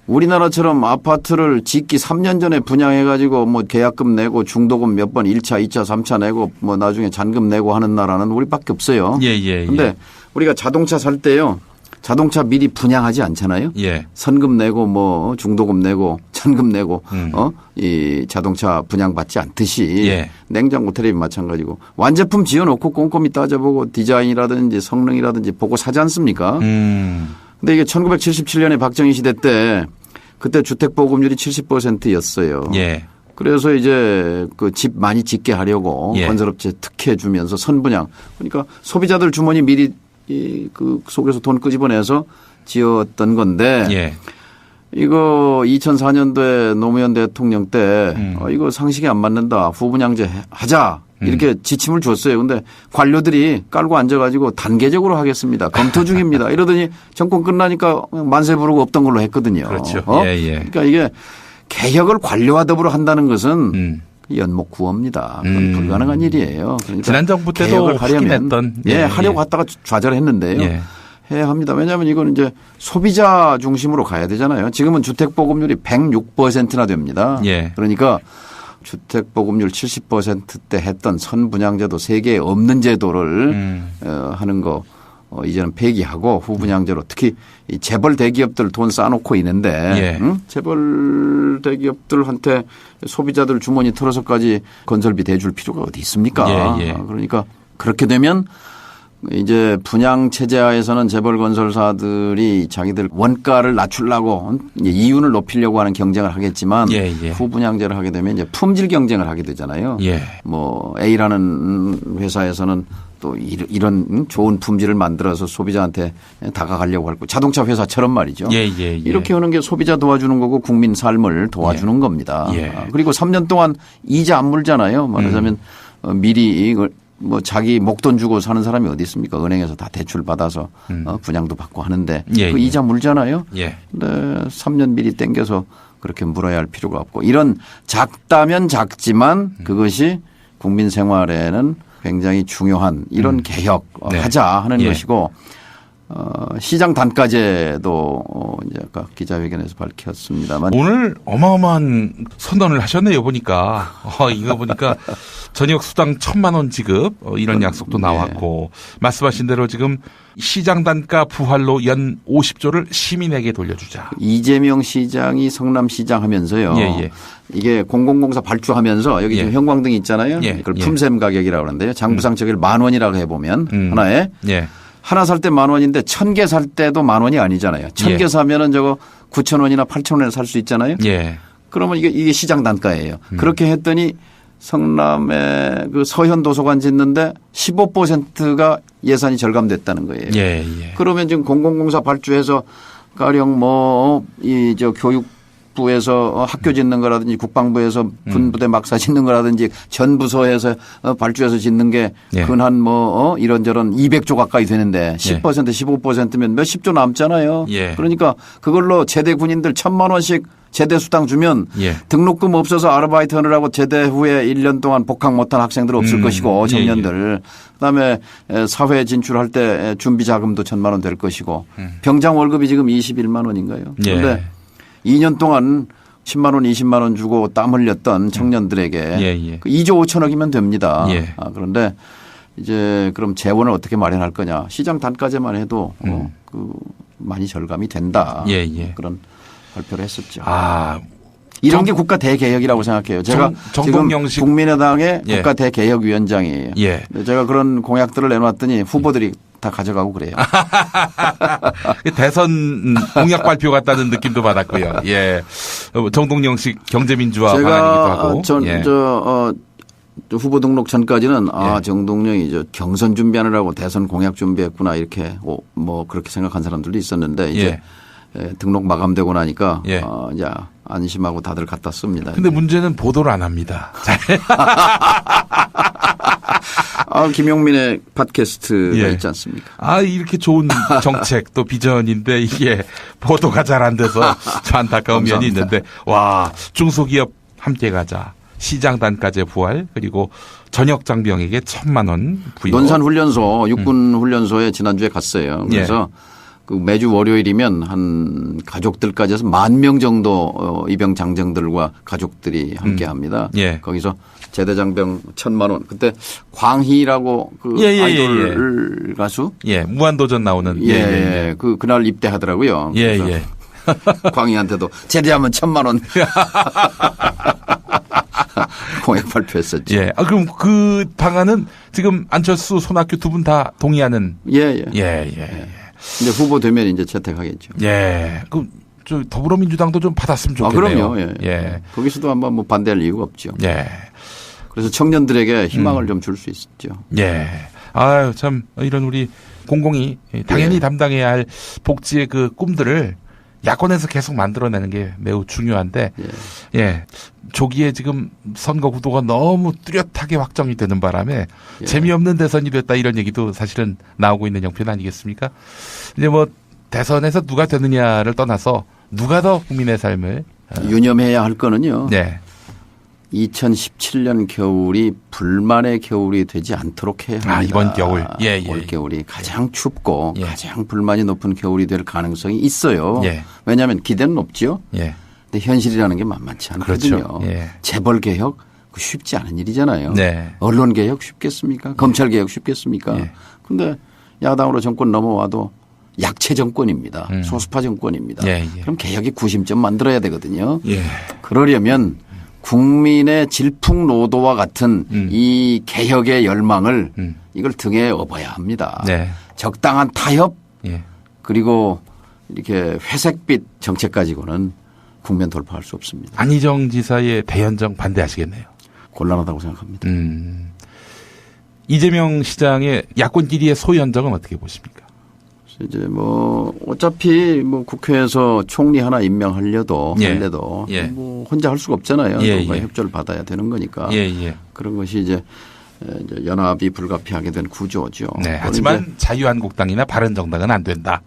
우리나라처럼 아파트를 짓기 3년 전에 분양해가지고 뭐 계약금 내고 중도금 몇 번 1차, 2차, 3차 내고 뭐 나중에 잔금 내고 하는 나라는 우리밖에 없어요. 근데 우리가 자동차 살 때요. 자동차 미리 분양하지 않잖아요. 선금 내고 뭐 중도금 내고 잔금 내고 이 자동차 분양받지 않듯이 냉장고 텔레비 마찬가지고 완제품 지어놓고 꼼꼼히 따져보고 디자인이라든지 성능이라든지 보고 사지 않습니까? 근데 이게 1977년에 박정희 시대 때 그때 주택 보급률이 70%였어요. 그래서 이제 그 집 많이 짓게 하려고 건설업체 특혜 주면서 선분양. 그러니까 소비자들 주머니 미리 그 속에서 돈 끄집어내서 지었던 건데 이거 2004년도에 노무현 대통령 때 이거 상식이 안 맞는다. 후분양제 하자. 이렇게 지침을 줬어요. 근데 관료들이 깔고 앉아가지고 단계적으로 하겠습니다. 검토 중입니다. 이러더니 정권 끝나니까 만세 부르고 없던 걸로 했거든요. 그렇죠. 그러니까 이게 개혁을 관료와 더불어 한다는 것은 연목구호입니다. 그건 불가능한 일이에요. 그러니까 지난 정부 때도 개혁을 하려면 했던 하려고 하다가 좌절했는데요. 해야 합니다. 왜냐하면 이건 이제 소비자 중심으로 가야 되잖아요. 지금은 주택 보급률이 106%나 됩니다. 그러니까 주택 보급률 70%대 했던 선분양제도 세계에 없는 제도를 하는 거 이제는 폐기하고 후분양제로 특히 이 재벌 대기업들 돈 쌓아놓고 있는데 재벌 대기업들한테 소비자들 주머니 털어서까지 건설비 대줄 필요가 어디 있습니까? 그러니까 그렇게 되면 이제 분양 체제하에서는 재벌 건설사들이 자기들 원가를 낮추려고 이윤을 높이려고 하는 경쟁을 하겠지만 후분양제를 하게 되면 이제 품질 경쟁을 하게 되잖아요. 뭐 A라는 회사에서는 또 이런 좋은 품질을 만들어서 소비자한테 다가가려고 할 거. 자동차 회사처럼 말이죠. 이렇게 하는 게 소비자 도와주는 거고 국민 삶을 도와주는 겁니다. 그리고 3년 동안 이자 안 물잖아요. 말하자면 미리 이걸 뭐 자기 목돈 주고 사는 사람이 어디 있습니까? 은행에서 다 대출 받아서 분양도 받고 하는데 그 이자 물잖아요. 근데 3년 미리 땡겨서 그렇게 물어야 할 필요가 없고 이런 작다면 작지만 그것이 국민 생활에는 굉장히 중요한 이런 개혁 하자 하는 것이고 시장 단가제도 이제 아까 기자회견에서 밝혔습니다만 오늘 어마어마한 선언을 하셨네요 보니까 이거 보니까 저녁 수당 1,000만 원 지급 이런 약속도 나왔고 말씀하신 대로 지금 시장 단가 부활로 연 50조를 시민에게 돌려주자. 이재명 시장이 성남시장 하면서요. 이게 공공공사 발주하면서 여기 지금 형광등이 있잖아요. 그걸 품셈 가격이라고 하는데요. 장부상 저기를 10,000원이라고 해보면 하나에 하나 살 때 10,000원인데 1,000개 살 때도 10,000원이 아니잖아요. 1,000개 예. 사면은 저거 9,000원이나 8,000원에 살 수 있잖아요. 예. 그러면 이게 시장 단가예요. 그렇게 했더니 성남에 그 서현 도서관 짓는데 15%가 예산이 절감됐다는 거예요. 예, 예. 그러면 지금 공공공사 발주해서 가령 교육부에서 학교 짓는 거라든지 국방부에서 군부대 막사 짓는 거라든지 전 부서에서 발주해서 짓는 게 예. 근한 이런저런 200조 가까이 되는데 10% 15%면 몇십조 남잖아요. 예. 그러니까 그걸로 제대 군인들 1,000만 원씩 제대 수당 주면 예. 등록금 없어서 아르바이트 하느라고 제대 후에 1년 동안 복학 못한 학생들 없을 것이고 청년들. 그다음에 사회 진출할 때 준비 자금도 1,000만 원 될 것이고 병장 월급이 지금 21만 원인가요? 그런데 2년 동안 10만 원 20만 원 주고 땀 흘렸던 청년들에게 2조 5천억이면 됩니다. 그런데 이제 그럼 재원을 어떻게 마련할 거냐. 시장 단가제만 해도 많이 절감이 된다. 그런 발표를 했었죠. 이런 게 국가 대개혁이라고 생각해요. 제가 지금 국민의당의 국가 대개혁위원장이에요. 제가 그런 공약들을 내놓았더니 후보들이 다 가져가고 그래요. 대선 공약 발표 같다는 느낌도 받았고요. 예. 정동영식 경제민주화 방안이기도 하고. 후보 등록 전까지는 정동영이 경선 준비하느라고 대선 공약 준비했구나 이렇게 그렇게 생각한 사람들도 있었는데 이제 등록 마감되고 나니까 이제 안심하고 다들 갖다 씁니다. 근데 문제는 보도를 안 합니다. 김용민의 팟캐스트가 있지 않습니까? 이렇게 좋은 정책 또 비전인데 이게 보도가 잘 안 돼서 저 안타까운 면이 있는데 중소기업 함께 가자. 시장 단가제 부활 그리고 전역 장병에게 1,000만 원 부여. 논산훈련소 육군훈련소에 지난주에 갔어요. 그래서 그 매주 월요일이면 한 가족들까지 해서 10,000명 정도 입영 장병들과 가족들이 함께 합니다. 거기서 제대장병 1,000만 원. 그때 광희라고 아이돌 가수. 무한도전 나오는. 그날 입대하더라고요. 광희한테도 제대하면 1,000만 원. 공약 발표했었죠. 그럼 그 방안은 지금 안철수, 손학규 두 분 다 동의하는. 이제 후보 되면 이제 채택하겠죠. 저 더불어민주당도 좀 받았으면 좋겠네요. 그럼요. 거기서도 한번 반대할 이유가 없죠. 그래서 청년들에게 희망을 좀 줄 수 있죠. 참 이런 우리 공공이 당연히 담당해야 할 복지의 그 꿈들을 야권에서 계속 만들어내는 게 매우 중요한데 조기에 지금 선거 구도가 너무 뚜렷하게 확정이 되는 바람에 재미없는 대선이 됐다 이런 얘기도 사실은 나오고 있는 형편 아니겠습니까? 이제 대선에서 누가 되느냐를 떠나서 누가 더 국민의 삶을 유념해야 할 거는요. 2017년 겨울이 불만의 겨울이 되지 않도록 해야 합니다. 이번 겨울. 올 겨울이 가장 춥고 가장 불만이 높은 겨울이 될 가능성이 있어요. 왜냐하면 기대는 높죠. 근데 현실이라는 게 만만치 않거든요. 재벌 개혁 쉽지 않은 일이잖아요. 언론 개혁 쉽겠습니까? 검찰 개혁 쉽겠습니까? 그런데 야당으로 정권 넘어와도 약체 정권입니다. 소수파 정권입니다. 그럼 개혁이 구심점 만들어야 되거든요. 그러려면 국민의 질풍노도와 같은 이 개혁의 열망을 이걸 등에 업어야 합니다. 적당한 타협 그리고 이렇게 회색빛 정책 가지고는 국면 돌파할 수 없습니다. 안희정 지사의 대연정 반대하시겠네요. 곤란하다고 생각합니다. 이재명 시장의 야권끼리의 소연정은 어떻게 보십니까? 이제 어차피 국회에서 총리 하나 임명하려도 혼자 할 수가 없잖아요. 누가 협조를 받아야 되는 거니까. 그런 것이 이제 연합이 불가피하게 된 구조죠. 하지만 자유한국당이나 바른정당은 안 된다.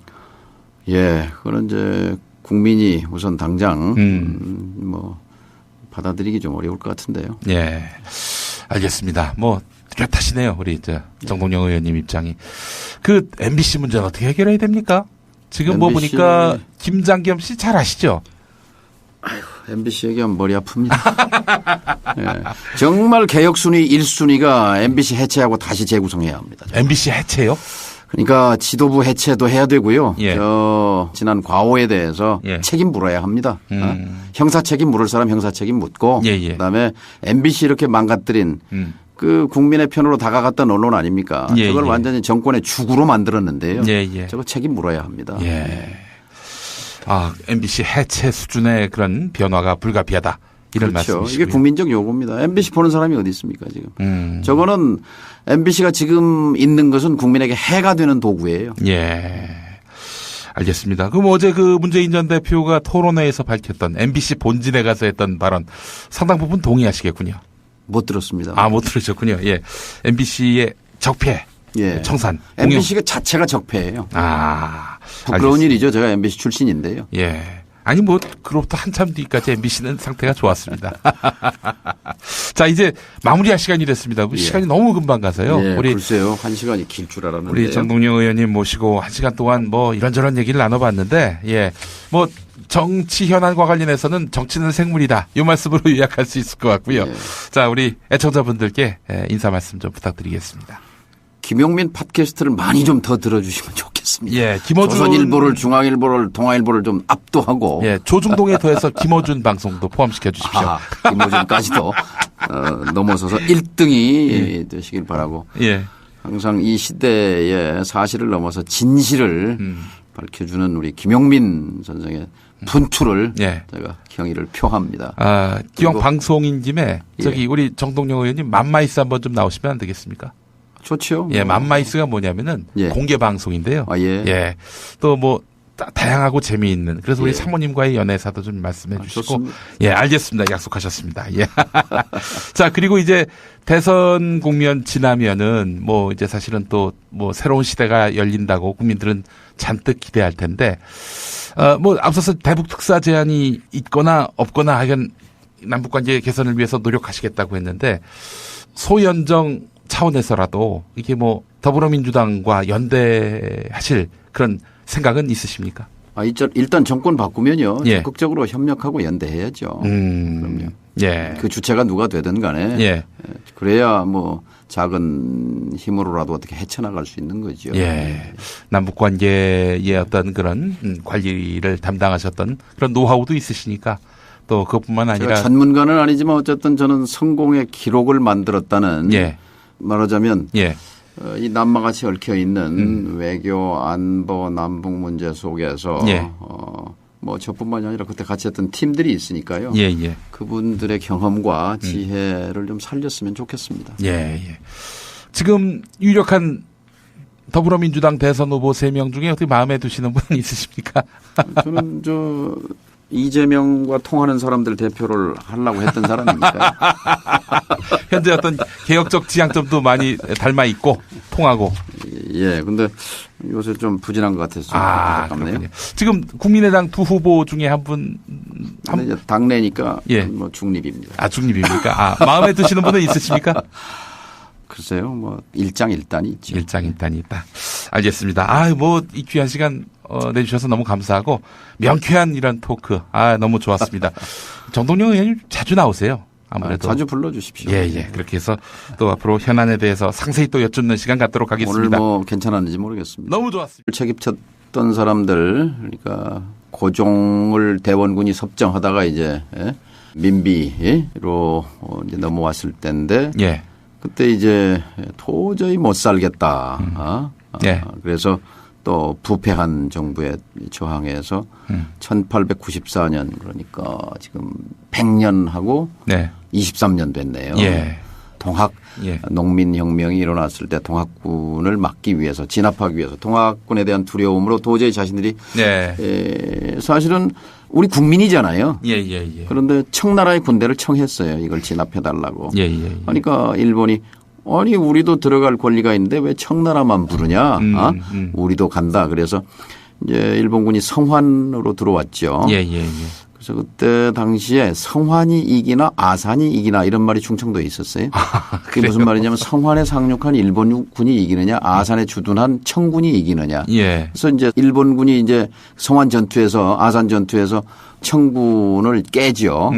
그건 이제 국민이 우선 당장 받아들이기 좀 어려울 것 같은데요. 알겠습니다. 뚜렷하시네요. 우리 정동영 의원님 입장이. 그 MBC 문제는 어떻게 해결해야 됩니까? 지금 MBC... 보니까 김장겸 씨 잘 아시죠? MBC 얘기하면 머리 아픕니다. 정말 개혁 순위 1순위가 MBC 해체하고 다시 재구성해야 합니다. MBC 해체요? 그러니까 지도부 해체도 해야 되고요. 지난 과오에 대해서 책임 물어야 합니다. 형사 책임 물을 사람 형사 책임 묻고 그다음에 MBC 이렇게 망가뜨린 그 국민의 편으로 다가갔던 언론 아닙니까? 예, 저걸 예. 완전히 정권의 죽으로 만들었는데요. 예, 예. 저거 책임 물어야 합니다. 예. 아, MBC 해체 수준의 그런 변화가 불가피하다. 이런 그렇죠. 말씀이시고요. 이게 국민적 요구입니다. MBC 보는 사람이 어디 있습니까 지금. 저거는 MBC가 지금 있는 것은 국민에게 해가 되는 도구예요. 예. 알겠습니다. 그럼 어제 그 문재인 전 대표가 토론회에서 밝혔던 MBC 본진에 가서 했던 발언 상당 부분 동의하시겠군요. 못 들었습니다. 아, 못 들으셨군요. 예. MBC의 적폐, 예. 청산. MBC가 자체가 적폐예요. 아. 부끄러운 알겠습니다. 일이죠. 제가 MBC 출신인데요. 예. 아니 뭐 그로부터 한참 뒤까지 MBC는 상태가 좋았습니다. 자, 이제 마무리할 시간이 됐습니다. 예. 시간이 너무 금방 가서요. 예, 우리 글쎄요. 1시간이 길 줄 알았는데. 우리 정동영 의원님 모시고 1시간 동안 뭐 이런저런 얘기를 나눠봤는데, 예, 뭐 정치 현안과 관련해서는 정치는 생물이다. 이 말씀으로 요약할 수 있을 것 같고요. 예. 자, 우리 애청자분들께 인사 말씀 좀 부탁드리겠습니다. 김용민 팟캐스트를 많이 좀 더 들어주시면 좋겠습니다. 예, 김어준 조선일보를, 중앙일보를, 동아일보를 좀 압도하고. 예, 조중동에 더해서 김어준 방송도 포함시켜 주십시오. 아, 김어준까지도 넘어서서 1등이 되시길 바라고. 예. 항상 이 시대의 사실을 넘어서 진실을 밝혀주는 우리 김용민 선생의 분투를 예. 제가 경의를 표합니다. 아, 기왕 그리고- 방송인 김에 저기 예. 우리 정동영 의원님 맘마이스 한번 좀 나오시면 안 되겠습니까? 좋죠. 예, 맘마이스가 뭐냐면은 예. 공개 방송인데요. 아, 예. 또 뭐 다양하고 재미있는 그래서 우리 예. 사모님과의 연애사도 좀 말씀해 주시고. 좋습니다. 예, 알겠습니다. 약속하셨습니다. 예. 자, 그리고 이제 대선 국면 지나면은 뭐 이제 사실은 또 뭐 새로운 시대가 열린다고 국민들은 잔뜩 기대할 텐데 뭐 앞서서 대북 특사 제안이 있거나 없거나 하여간 남북 관계 개선을 위해서 노력하시겠다고 했는데 소연정 차원에서라도 이게 뭐 더불어민주당과 연대하실 그런 생각은 있으십니까? 아, 일단 정권 바꾸면요. 예. 적극적으로 협력하고 연대해야죠. 그럼요. 예. 그 주체가 누가 되든 간에. 예. 그래야 뭐 작은 힘으로라도 어떻게 헤쳐나갈 수 있는 거죠. 예. 남북 관계의 어떤 그런 관리를 담당하셨던 그런 노하우도 있으시니까 또 그것뿐만 제가 아니라 전문가는 아니지만 어쨌든 저는 성공의 기록을 만들었다는 예. 말하자면 예. 이 남마같이 얽혀 있는 외교 안보 남북 문제 속에서 예. 뭐 저뿐만이 아니라 그때 같이 했던 팀들이 있으니까요. 예, 예. 그분들의 경험과 지혜를 좀 살렸으면 좋겠습니다. 예, 예. 지금 유력한 더불어민주당 대선 후보 3명 중에 어떻게 마음에 드시는 분 있으십니까? 저는 이재명과 통하는 사람들 대표를 하려고 했던 사람이니까. 현재 어떤 개혁적 지향점도 많이 닮아 있고 통하고. 예, 근데 요새 좀 부진한 것 같아서 좀 안타깝네요. 그렇군요. 지금 국민의당 두 후보 중에 한 분, 근데 이제 당내니까 예. 뭐 중립입니다. 중립입니까? 마음에 드시는 분은 있으십니까? 글쎄요, 뭐 일장일단이 있죠. 일장일단이 있다. 알겠습니다. 뭐 이 귀한 시간 내주셔서 너무 감사하고 명쾌한 이런 토크 너무 좋았습니다. 정동영 의원님 자주 나오세요. 아무래도 자주 불러주십시오. 예. 그렇게 해서 또 앞으로 현안에 대해서 상세히 또 여쭙는 시간 갖도록 오늘 하겠습니다. 뭐 괜찮았는지 모르겠습니다. 너무 좋았습니다. 책임졌던 사람들, 그러니까 고종을 대원군이 섭정하다가 이제 민비로 이제 넘어왔을 때인데 예. 그때 이제 도저히 못 살겠다. 예. 그래서 또 부패한 정부에 저항해서 1894년 그러니까 지금 100년하고 네. 23년 됐네요. 예. 동학 예. 농민혁명이 일어났을 때 동학군을 막기 위해서 진압하기 위해서 동학군에 대한 두려움으로 도저히 자신들이 네. 사실은 우리 국민이잖아요. 예. 그런데 청나라의 군대를 청했어요. 이걸 진압해달라고. 예. 그러니까 일본이 아니 우리도 들어갈 권리가 있는데 왜 청나라만 부르냐? 우리도 간다. 그래서 이제 일본군이 성환으로 들어왔죠. 예. 그래서 그때 당시에 성환이 이기나 아산이 이기나 이런 말이 충청도에 있었어요. 그게 무슨 말이냐면 성환에 상륙한 일본군이 이기느냐 아산에 주둔한 청군이 이기느냐. 예. 그래서 이제 일본군이 이제 성환 전투에서 아산 전투에서 청군을 깨죠.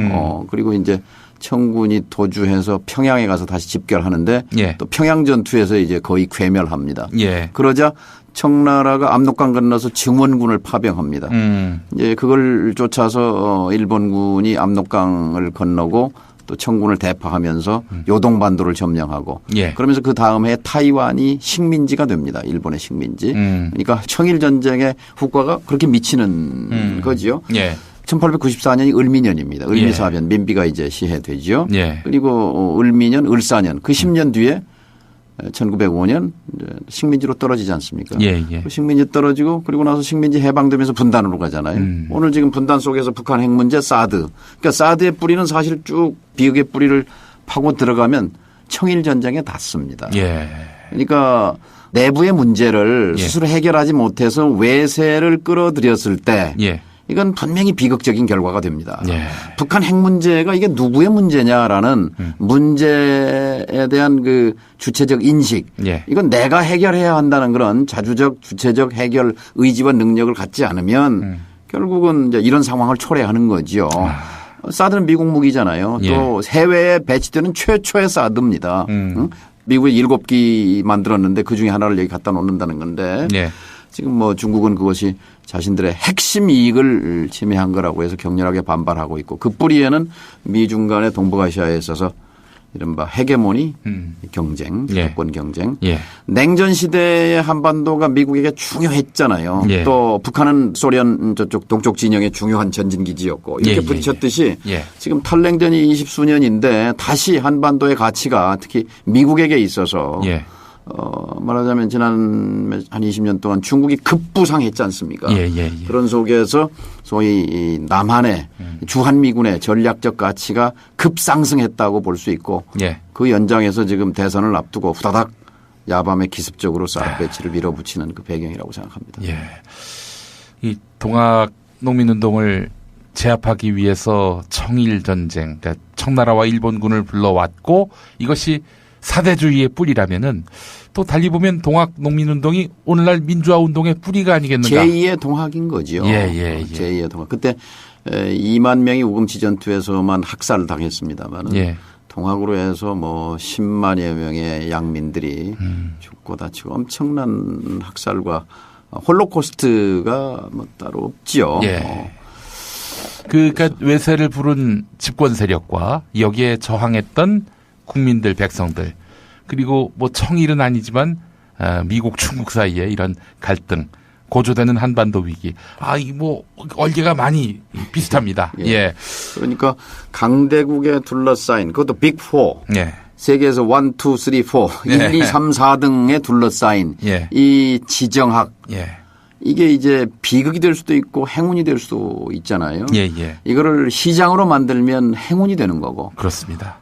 그리고 이제 청군이 도주해서 평양에 가서 다시 집결하는데 예. 또 평양 전투에서 이제 거의 괴멸합니다. 예. 그러자 청나라가 압록강 건너서 증원군을 파병합니다. 이제 그걸 쫓아서 일본군이 압록강을 건너고 또 청군을 대파하면서 요동반도를 점령하고 예. 그러면서 그 다음 해에 타이완이 식민지가 됩니다. 일본의 식민지. 그러니까 청일전쟁의 후과가 그렇게 미치는 거지요. 예. 1894년이 을미년입니다. 을미사변 민비가 이제 시해되죠. 예. 그리고 을미년, 을사년 그 10년 뒤에 1905년 식민지로 떨어지지 않습니까? 예, 예. 식민지 떨어지고 그리고 나서 식민지 해방되면서 분단으로 가잖아요. 오늘 지금 분단 속에서 북한 핵 문제 사드. 그러니까 사드의 뿌리는 사실 쭉 비극의 뿌리를 파고 들어가면 청일 전쟁에 닿습니다. 예. 그러니까 내부의 문제를 예. 스스로 해결하지 못해서 외세를 끌어들였을 때 예. 이건 분명히 비극적인 결과가 됩니다. 예. 북한 핵 문제가 이게 누구의 문제냐라는 문제에 대한 그 주체적 인식. 예. 이건 내가 해결해야 한다는 그런 자주적 주체적 해결 의지와 능력을 갖지 않으면 결국은 이제 이런 상황을 초래하는 거지요. 사드는 미국 무기잖아요. 예. 또 해외에 배치되는 최초의 사드입니다. 응? 미국이 7기 만들었는데 그중에 하나를 여기 갖다 놓는다는 건데 예. 지금 뭐 중국은 그것이 자신들의 핵심 이익을 침해한 거라고 해서 격렬하게 반발하고 있고 그 뿌리에는 미중 간의 동북아시아에 있어서 이른바 헤게모니 경쟁, 예. 주도권 경쟁. 예. 냉전 시대의 한반도가 미국에게 중요했잖아요. 예. 또 북한은 소련 저쪽 동쪽 진영의 중요한 전진기지였고 이렇게 예. 부딪혔듯이 예. 지금 탈냉전이 20수년인데 다시 한반도의 가치가 특히 미국에게 있어서 예. 말하자면 지난 한 20년 동안 중국이 급부상했지 않습니까? 예, 예, 예. 그런 속에서 소위 이 남한의 주한미군의 전략적 가치가 급상승했다고 볼 수 있고 예. 그 연장에서 지금 대선을 앞두고 후다닥 야밤에 기습적으로 사드 배치를 밀어붙이는 그 배경이라고 생각합니다. 예. 이 동학 농민운동을 제압하기 위해서 청일전쟁, 그러니까 청나라와 일본군을 불러왔고 이것이 사대주의의 뿌리라면은 또 달리 보면 동학 농민운동이 오늘날 민주화 운동의 뿌리가 아니겠는가? 제2의 동학인 거지요. 예. 제2의 동학. 그때 2만 명이 우금치 전투에서만 학살을 당했습니다만 예. 동학으로 해서 뭐 10만여 명의 양민들이 죽고 다치고 엄청난 학살과 홀로코스트가 뭐 따로 없지요. 예. 그러니까 외세를 부른 집권 세력과 여기에 저항했던 국민들, 백성들, 그리고 뭐 청일은 아니지만 미국, 중국 사이에 이런 갈등, 고조되는 한반도 위기. 이 뭐 얼개가 많이 비슷합니다. 예. 예. 그러니까 강대국에 둘러싸인 그것도 빅4. 예. 세계에서 1, 2, 3, 4, 예. 1, 2, 3, 4등에 둘러싸인 예. 이 지정학. 예. 이게 이제 비극이 될 수도 있고 행운이 될 수도 있잖아요. 예, 예. 이거를 시장으로 만들면 행운이 되는 거고. 그렇습니다.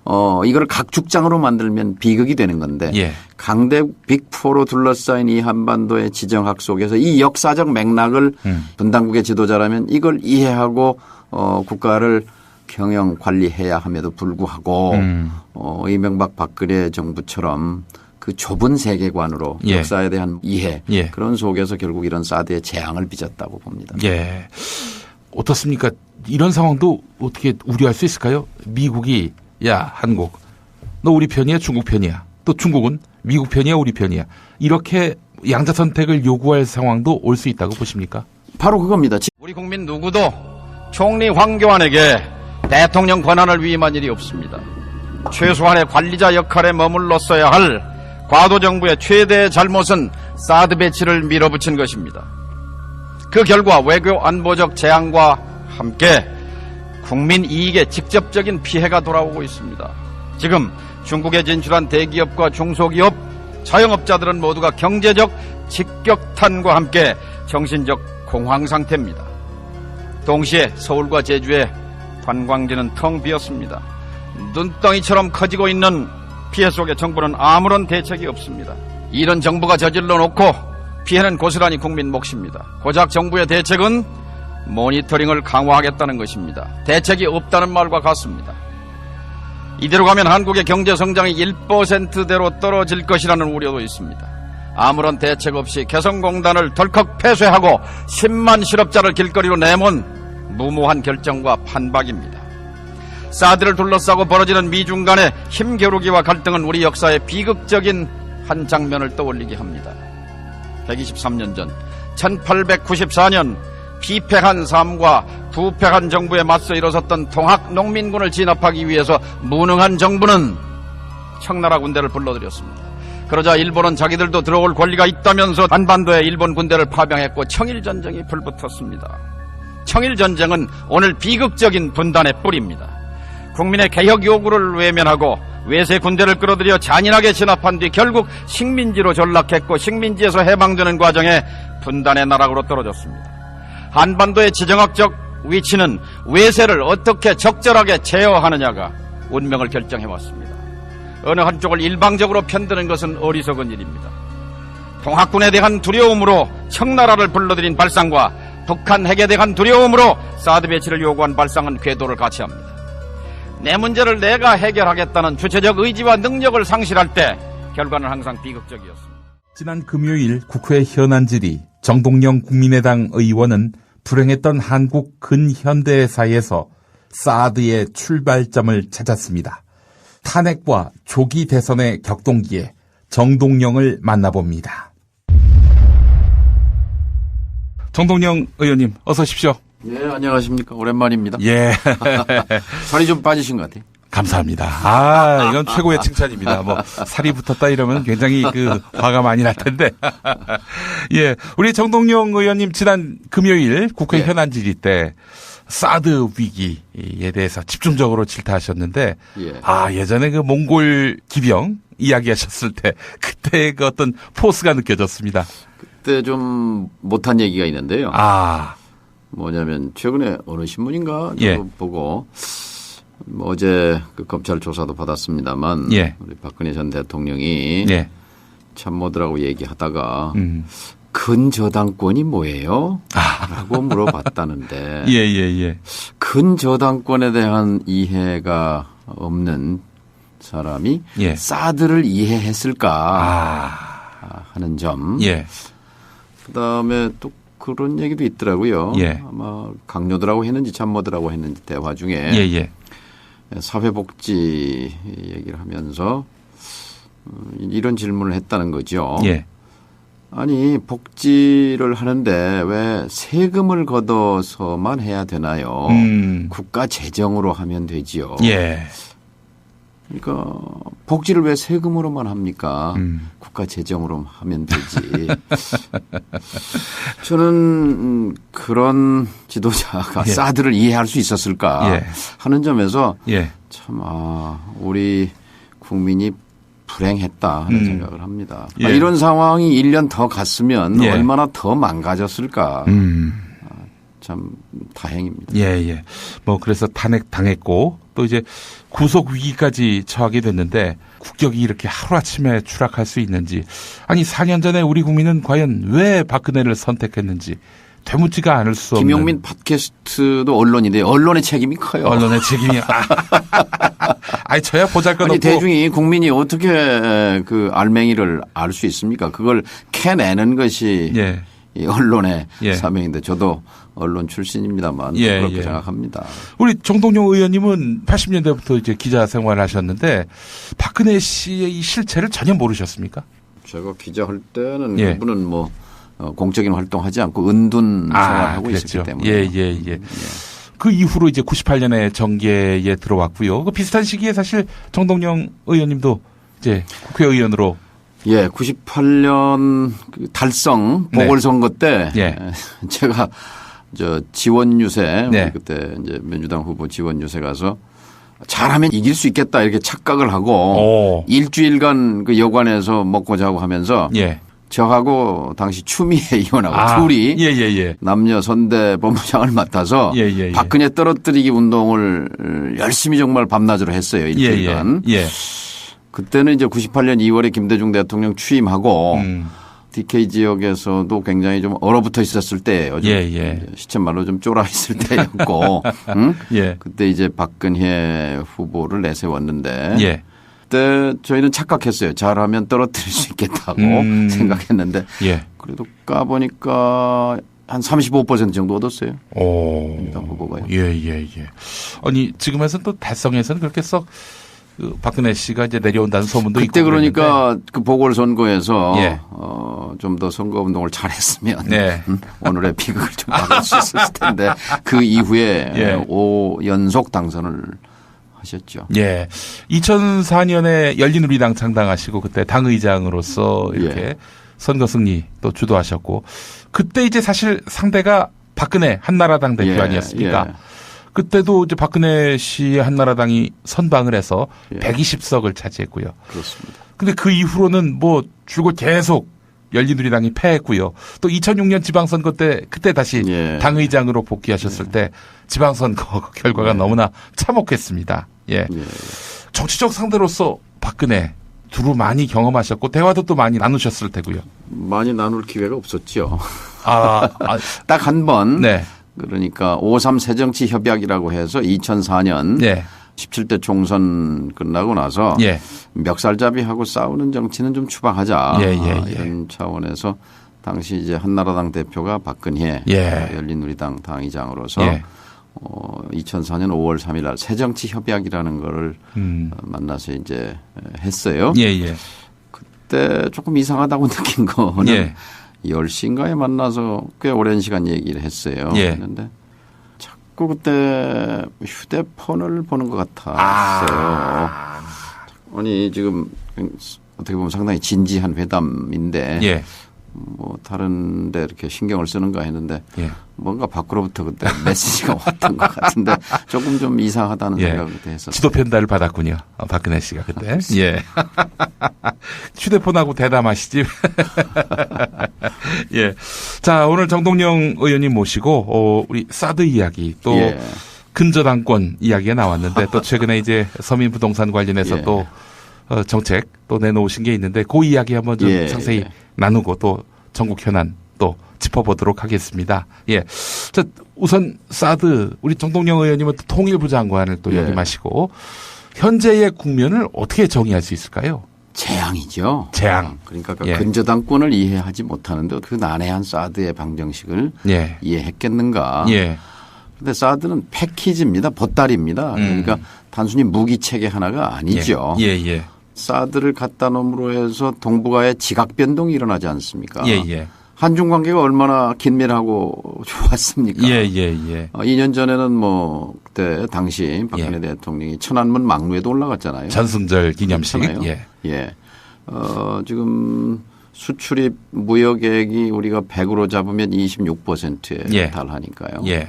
이거를 각축장으로 만들면 비극이 되는 건데. 예. 강대국 빅4로 둘러싸인 이 한반도의 지정학 속에서 이 역사적 맥락을 분단국의 지도자라면 이걸 이해하고 국가를 경영 관리해야 함에도 불구하고 이명박 박근혜 정부처럼 그 좁은 세계관으로 예. 역사에 대한 이해 예. 그런 속에서 결국 이런 사드의 재앙을 빚었다고 봅니다. 예. 어떻습니까? 이런 상황도 어떻게 우려할 수 있을까요? 미국이 야 한국 너 우리 편이야 중국 편이야 또 중국은 미국 편이야 우리 편이야 이렇게 양자 선택을 요구할 상황도 올 수 있다고 보십니까? 바로 그겁니다. 우리 국민 누구도 총리 황교안에게 대통령 권한을 위임한 일이 없습니다. 최소한의 관리자 역할에 머물렀어야 할 과도 정부의 최대의 잘못은 사드 배치를 밀어붙인 것입니다. 그 결과 외교 안보적 재앙과 함께 국민 이익에 직접적인 피해가 돌아오고 있습니다. 지금 중국에 진출한 대기업과 중소기업, 자영업자들은 모두가 경제적 직격탄과 함께 정신적 공황 상태입니다. 동시에 서울과 제주의 관광지는 텅 비었습니다. 눈덩이처럼 커지고 있는 피해 속에 정부는 아무런 대책이 없습니다. 이런 정부가 저질러 놓고 피해는 고스란히 국민 몫입니다. 고작 정부의 대책은 모니터링을 강화하겠다는 것입니다. 대책이 없다는 말과 같습니다. 이대로 가면 한국의 경제 성장이 1%대로 떨어질 것이라는 우려도 있습니다. 아무런 대책 없이 개성공단을 덜컥 폐쇄하고 10만 실업자를 길거리로 내몬 무모한 결정과 판박입니다. 사드를 둘러싸고 벌어지는 미중 간의 힘겨루기와 갈등은 우리 역사의 비극적인 한 장면을 떠올리게 합니다. 123년 전 1894년 피폐한 삶과 부패한 정부에 맞서 일어섰던 통학 농민군을 진압하기 위해서 무능한 정부는 청나라 군대를 불러들였습니다. 그러자 일본은 자기들도 들어올 권리가 있다면서 한반도에 일본 군대를 파병했고 청일전쟁이 불붙었습니다. 청일전쟁은 오늘 비극적인 분단의 뿌리입니다. 국민의 개혁 요구를 외면하고 외세 군대를 끌어들여 잔인하게 진압한 뒤 결국 식민지로 전락했고 식민지에서 해방되는 과정에 분단의 나락으로 떨어졌습니다. 한반도의 지정학적 위치는 외세를 어떻게 적절하게 제어하느냐가 운명을 결정해왔습니다. 어느 한쪽을 일방적으로 편드는 것은 어리석은 일입니다. 통합군에 대한 두려움으로 청나라를 불러들인 발상과 북한 핵에 대한 두려움으로 사드 배치를 요구한 발상은 궤도를 같이 합니다. 내 문제를 내가 해결하겠다는 주체적 의지와 능력을 상실할 때 결과는 항상 비극적이었습니다. 지난 금요일 국회 현안질의 정동영 국민의당 의원은 불행했던 한국 근현대사에서 사드의 출발점을 찾았습니다. 탄핵과 조기 대선의 격동기에 정동영을 만나봅니다. 정동영 의원님 어서 오십시오. 네, 안녕하십니까. 오랜만입니다. 예. 살이 좀 빠지신 것 같아요. 감사합니다. 이건 최고의 칭찬입니다. 살이 붙었다 이러면 굉장히 화가 많이 날 텐데. 예. 우리 정동영 의원님 지난 금요일 국회 현안질의 때 사드 위기에 대해서 집중적으로 질타하셨는데, 예전에 몽골 기병 이야기하셨을 때 그때 어떤 포스가 느껴졌습니다. 그때 좀 못한 얘기가 있는데요. 뭐냐면 최근에 어느 신문인가 보고 어제 검찰 조사도 받았습니다만 우리 박근혜 전 대통령이 참모들하고 얘기하다가 근저당권이 뭐예요? 라고 물어봤다는데 근저당권에 대한 이해가 없는 사람이 사드를 이해했을까 하는 점. 그다음에 또 그런 얘기도 있더라고요. 아마 강요들하고 했는지 참모들하고 했는지 대화 중에 사회복지 얘기를 하면서 이런 질문을 했다는 거죠. 아니 복지를 하는데 왜 세금을 걷어서만 해야 되나요? 국가 재정으로 하면 되지요. 그러니까 복지를 왜 세금으로만 합니까? 국가 재정으로 하면 되지. 저는 그런 지도자가 사드를 이해할 수 있었을까 하는 점에서 참 우리 국민이 불행했다 하는 생각을 합니다. 이런 상황이 1년 더 갔으면 얼마나 더 망가졌을까. 참 다행입니다. 그래서 탄핵 당했고 또 이제 구속 위기까지 처하게 됐는데 국격이 이렇게 하루아침에 추락할 수 있는지, 아니 4년 전에 우리 국민은 과연 왜 박근혜를 선택했는지 되묻지가 않을 수 없는. 김용민 팟캐스트도 언론인데 언론의 책임이 커요. 언론의 책임이. 아니 저야 보잘것없고. 아니 대중이 국민이 어떻게 그 알맹이를 알 수 있습니까? 그걸 캐내는 것이 이 언론의 사명인데 저도 언론 출신입니다만 그렇게 생각합니다. 우리 정동영 의원님은 80년대부터 이제 기자 생활을 하셨는데 박근혜 씨의 이 실체를 전혀 모르셨습니까? 제가 기자할 때는 그분은 공적인 활동하지 않고 은둔 생활하고 있었기 때문에. 그 이후로 이제 98년에 정계에 들어왔고요. 그 비슷한 시기에 사실 정동영 의원님도 이제 국회의원으로 98년 달성 보궐선거 때 제가 지원 유세 그때 이제 민주당 후보 지원 유세 가서 잘하면 이길 수 있겠다 이렇게 착각을 하고 일주일간 그 여관에서 먹고 자고 하면서 저하고 당시 추미애 의원하고 둘이 남녀 선대 본부장을 맡아서 박근혜 떨어뜨리기 운동을 열심히 정말 밤낮으로 했어요. 일주일간. 그때는 이제 98년 2월에 김대중 대통령 취임하고 DK 지역에서도 굉장히 좀 얼어붙어 있었을 때예요. 시쳇말로 좀 쫄아 있을 때였고 그때 이제 박근혜 후보를 내세웠는데 그때 저희는 착각했어요. 잘하면 떨어뜨릴 수 있겠다고 생각했는데 그래도 까보니까 한 35% 정도 얻었어요. 민주당 후보가요. 아니 지금에서는 또 달성에서는 그렇게 썩 그 박근혜 씨가 이제 내려온다는 소문도 있고. 그때 그러니까 그 보궐선거에서 예. 좀 더 선거운동을 잘했으면 네. 오늘의 비극을 좀 막을 수 있었을 텐데 그 이후에 예. 5연속 당선을 하셨죠. 예. 2004년에 열린우리당 창당하시고 그때 당의장으로서 이렇게 예. 선거 승리 또 주도하셨고 그때 이제 사실 상대가 박근혜 한나라당 대표 예. 아니었습니까? 예. 그때도 이제 박근혜 씨의 한나라당이 선방을 해서 예. 120석을 차지했고요. 그렇습니다. 근데 그 이후로는 뭐 줄곧 계속 열린우리당이 패했고요. 또 2006년 지방선거 때 그때 다시 예. 당의장으로 복귀하셨을 때 지방선거 결과가 너무나 참혹했습니다. 예. 예. 정치적 상대로서 박근혜 두루 많이 경험하셨고 대화도 또 많이 나누셨을 테고요. 많이 나눌 기회가 없었죠. 딱 한 번. 네. 그러니까 5.3 새정치협약이라고 해서 2004년 네. 17대 총선 끝나고 나서 예. 멱살잡이하고 싸우는 정치는 좀 추방하자. 예. 이런 차원에서 당시 이제 한나라당 대표가 박근혜 예. 열린우리당 당의장으로서 예. 2004년 5월 3일 날 새정치협약이라는 거를 만나서 이제 했어요. 예. 그때 조금 이상하다고 느낀 거는 예. 10시인가에 만나서 꽤 오랜 시간 얘기를 했어요. 예. 그런데 자꾸 그때 휴대폰을 보는 것 같았어요. 아니 지금 어떻게 보면 상당히 진지한 회담인데 예. 뭐 다른 데 이렇게 신경을 쓰는가 했는데 예. 뭔가 밖으로부터 그때 메시지가 왔던 것 같은데 조금 좀 이상하다는 예. 생각이 그때 했었어요. 지도 편달을 받았군요. 박근혜 씨가 그때. 예. 휴대폰하고 대담하시지. 예. 자, 오늘 정동영 의원님 모시고 우리 사드 이야기 또 예. 근저당권 이야기가 나왔는데 또 최근에 이제 서민부동산 관련해서 예. 또 정책 또 내놓으신 게 있는데 그 이야기 한번 좀 예. 상세히 나누고 또 전국 현안 또 짚어보도록 하겠습니다. 예. 자, 우선 사드 우리 정동영 의원님은 또 통일부 장관을 또 예. 역임하시고 현재의 국면을 어떻게 정의할 수 있을까요? 재앙이죠. 재앙. 그러니까 예. 근저당권을 이해하지 못하는데 그 난해한 사드의 방정식을 예. 이해했겠는가. 예. 그런데 사드는 패키지입니다. 보따리입니다. 그러니까 단순히 무기 체계 하나가 아니죠. 예. 사드를 갖다 놓음으로 해서 동북아의 지각 변동이 일어나지 않습니까? 예. 한중 관계가 얼마나 긴밀하고 좋았습니까? 예. 2년 전에는 뭐 그때 당시 박근혜 대통령이 천안문 막루에도 올라갔잖아요. 전승절 기념식. 예. 지금 수출입 무역액이 우리가 100으로 잡으면 26%에 달하니까요. 예.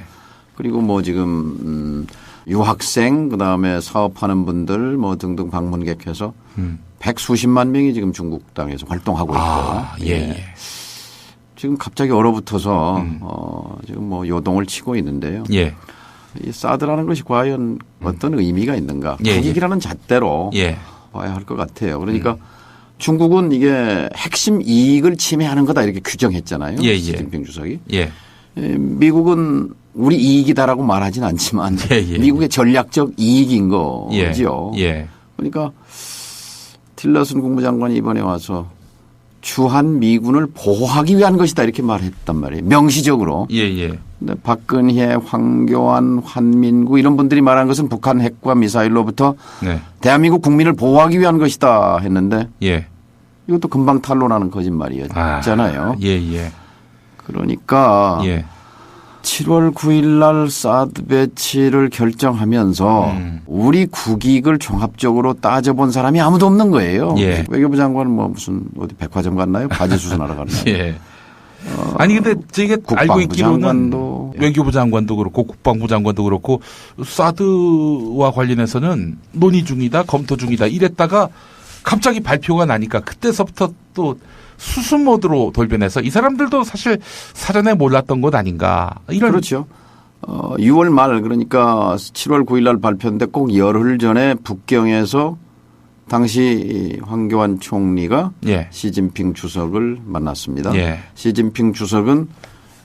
그리고 뭐 지금 유학생 그다음에 사업하는 분들 뭐 등등 방문객해서 100수십만 명이 지금 중국 땅에서 활동하고 있고. 예. 지금 갑자기 얼어붙어서 지금 뭐 요동을 치고 있는데요. 예. 이 사드라는 것이 과연 어떤 의미가 있는가? 국익이라는 잣대로 봐야 할 것 같아요. 그러니까 중국은 이게 핵심 이익을 침해하는 거다 이렇게 규정했잖아요. 시진핑 주석이. 미국은 우리 이익이다라고 말하진 않지만 미국의 전략적 이익인 거죠. 그러니까 틸러슨 국무장관이 이번에 와서 주한 미군을 보호하기 위한 것이다 이렇게 말했단 말이에요. 명시적으로. 근데 박근혜, 황교안, 환민구 이런 분들이 말한 것은 북한 핵과 미사일로부터 대한민국 국민을 보호하기 위한 것이다 했는데 이것도 금방 탄로나는 거짓말이었잖아요. 그러니까 7월 9일 날 사드 배치를 결정하면서 우리 국익을 종합적으로 따져본 사람이 아무도 없는 거예요. 외교부 장관은 뭐 무슨 어디 백화점 갔나요? 바지 수선하러 갔나요? 아니 근데 제가 알고 있기로는 장관도 외교부 장관도 그렇고 국방부 장관도 그렇고 사드와 관련해서는 논의 중이다, 검토 중이다 이랬다가 갑자기 발표가 나니까 그때서부터 또 수습 모드로 돌변해서 이 사람들도 사실 사전에 몰랐던 것 아닌가 이런. 그렇죠. 6월 말 그러니까 7월 9일 날 발표인데 꼭 열흘 전에 북경에서 당시 황교안 총리가 시진핑 주석을 만났습니다. 시진핑 주석은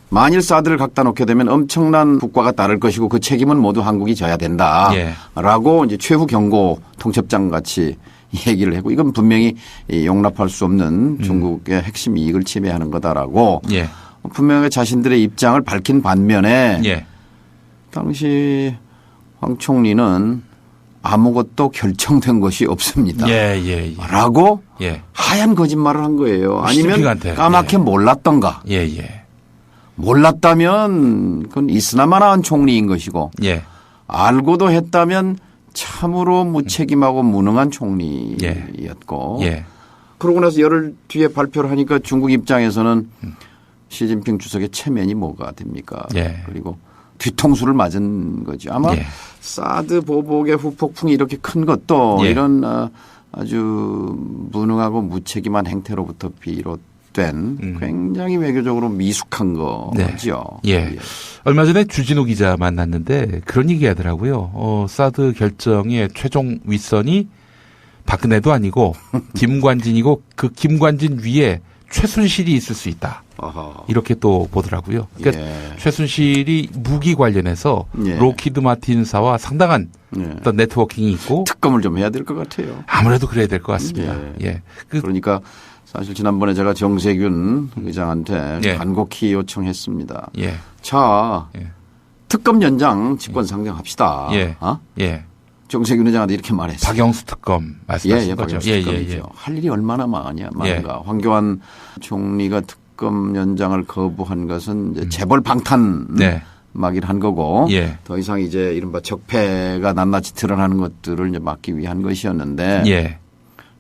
만일 사드를 갖다 놓게 되면 엄청난 국가가 따를 것이고 그 책임은 모두 한국이 져야 된다라고 이제 최후 경고 통첩장 같이 얘기를 했고 이건 분명히 용납할 수 없는 중국의 핵심 이익을 침해하는 거다라고 분명히 자신들의 입장을 밝힌 반면에 당시 황 총리는 아무것도 결정된 것이 없습니다. 라고 하얀 거짓말을 한 거예요. 아니면 시진핑한테. 까맣게 몰랐던가. 몰랐다면 그건 있으나마나한 총리인 것이고 알고도 했다면 참으로 무책임하고 무능한 총리였고 그러고 나서 열흘 뒤에 발표를 하니까 중국 입장에서는 시진핑 주석의 체면이 뭐가 됩니까? 그리고 뒤통수를 맞은 거죠. 아마 사드 보복의 후폭풍이 이렇게 큰 것도 이런 아주 무능하고 무책임한 행태로부터 비롯된 굉장히 외교적으로 미숙한 거죠. 얼마 전에 주진우 기자 만났는데 그런 얘기 하더라고요. 사드 결정의 최종 윗선이 박근혜도 아니고 김관진이고 그 김관진 위에 최순실이 있을 수 있다. 이렇게 또 보더라고요. 그러니까 최순실이 무기 관련해서 로키드 마틴사와 상당한 어떤 네트워킹이 있고 특검을 좀 해야 될 것 같아요. 아무래도 그래야 될 것 같습니다. 그러니까 사실 지난번에 제가 정세균 의장한테 간곡히 요청했습니다. 자, 특검 연장 직권 상정합시다. 정세균 의장한테 이렇게 말했어요. 박영수 특검 말씀하신 거죠. 박영수 특검이죠. 할 일이 얼마나 많은가. 황교안 총리가 특검 연장을 거부한 것은 이제 재벌 방탄 막이를 한 거고 더 이상 이제 이른바 적폐가 낱낱이 드러나는 것들을 이제 막기 위한 것이었는데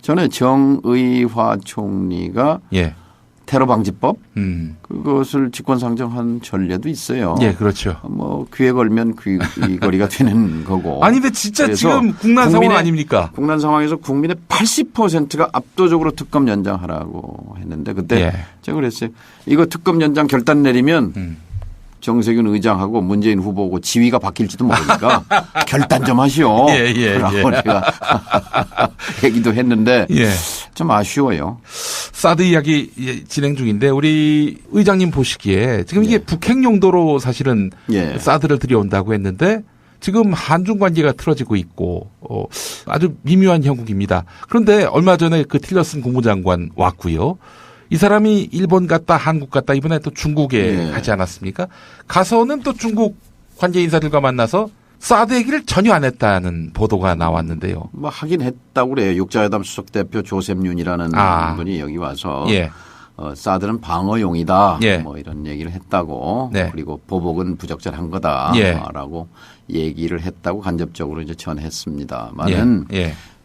전에 정의화 총리가 테러 방지법 그것을 직권 상정한 전례도 있어요. 그렇죠. 뭐 귀에 걸면 귀걸이가 되는 거고. 아니 근데 진짜 지금 국난 상황 아닙니까? 국난 상황에서 국민의 80%가 압도적으로 특검 연장하라고 했는데 그때 제가 그랬어요. 이거 특검 연장 결단 내리면 정세균 의장하고 문재인 후보고 지위가 바뀔지도 모르니까 결단 좀 하시오. 라고 제가 얘기도 했는데 좀 아쉬워요. 사드 이야기 진행 중인데 우리 의장님 보시기에 지금 이게 북핵 용도로 사실은 사드를 들여온다고 했는데 지금 한중 관계가 틀어지고 있고 아주 미묘한 형국입니다. 그런데 얼마 전에 그 틸러슨 국무장관 왔고요. 이 사람이 일본 갔다 한국 갔다 이번에 또 중국에 가지 않았습니까? 가서는 또 중국 관계 인사들과 만나서 사드 얘기를 전혀 안 했다는 보도가 나왔는데요. 뭐 하긴 했다고 그래요. 육자회담 수석 대표 조셉 윤이라는 분이 여기 와서 사드는 방어용이다. 뭐 이런 얘기를 했다고. 그리고 보복은 부적절한 거다라고 얘기를 했다고 간접적으로 이제 전했습니다만은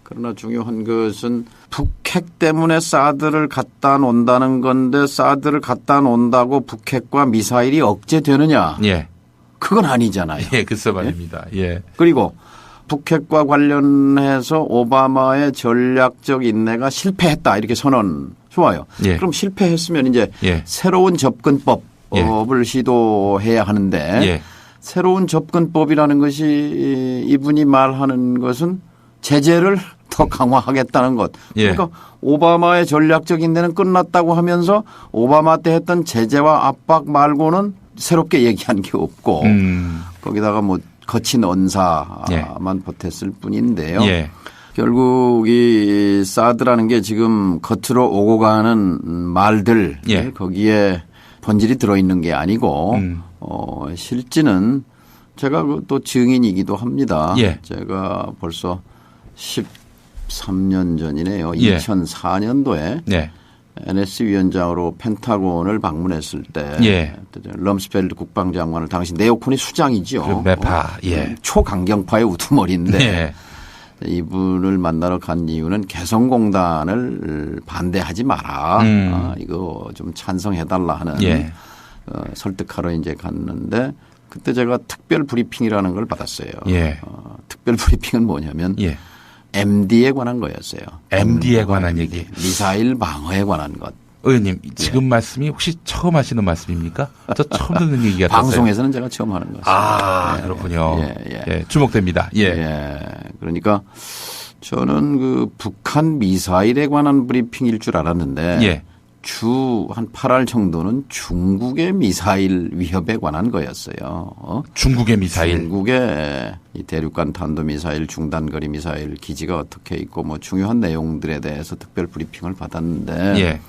그러나 중요한 것은 북핵 때문에 사드를 갖다 놓는다는 건데 사드를 갖다 놓는다고 북핵과 미사일이 억제되느냐. 그건 아니잖아요. 글쎄 말입니다. 그리고 북핵과 관련해서 오바마의 전략적 인내가 실패했다 이렇게 선언 좋아요. 그럼 실패했으면 이제 새로운 접근법을 시도해야 하는데 새로운 접근법이라는 것이 이분이 말하는 것은 제재를 더 강화하겠다는 것. 그러니까 오바마의 전략적 인내는 끝났다고 하면서 오바마 때 했던 제재와 압박 말고는 새롭게 얘기한 게 없고 거기다가 뭐 거친 언사만 보탰을 뿐인데요. 결국 이 사드라는 게 지금 겉으로 오고 가는 말들 거기에 본질이 들어있는 게 아니고 실제는 제가 또 증인이기도 합니다. 제가 벌써 13년 전이네요. 2004년도에 NS 위원장으로 펜타곤을 방문했을 때 럼스펠드 국방장관을 당시 네오콘의 수장이죠. 매파. 초강경파의 우두머리인데 이분을 만나러 간 이유는 개성공단을 반대하지 마라. 이거 좀 찬성해달라 하는 설득하러 이제 갔는데 그때 제가 특별 브리핑이라는 걸 받았어요. 특별 브리핑은 뭐냐면 MD에 관한 거였어요. MD에 관한 얘기. 미사일 방어에 관한 것. 의원님 지금 말씀이 혹시 처음 하시는 말씀입니까? 저 처음 듣는 얘기 같았어요. 방송에서는 제가 처음 하는 것입니다. 그렇군요. 주목됩니다. 그러니까 저는 그 북한 미사일에 관한 브리핑일 줄 알았는데 주 한 8알 정도는 중국의 미사일 위협에 관한 거였어요. 중국의 미사일. 중국의 이 대륙간 탄도미사일, 중단거리 미사일 기지가 어떻게 있고 뭐 중요한 내용들에 대해서 특별 브리핑을 받았는데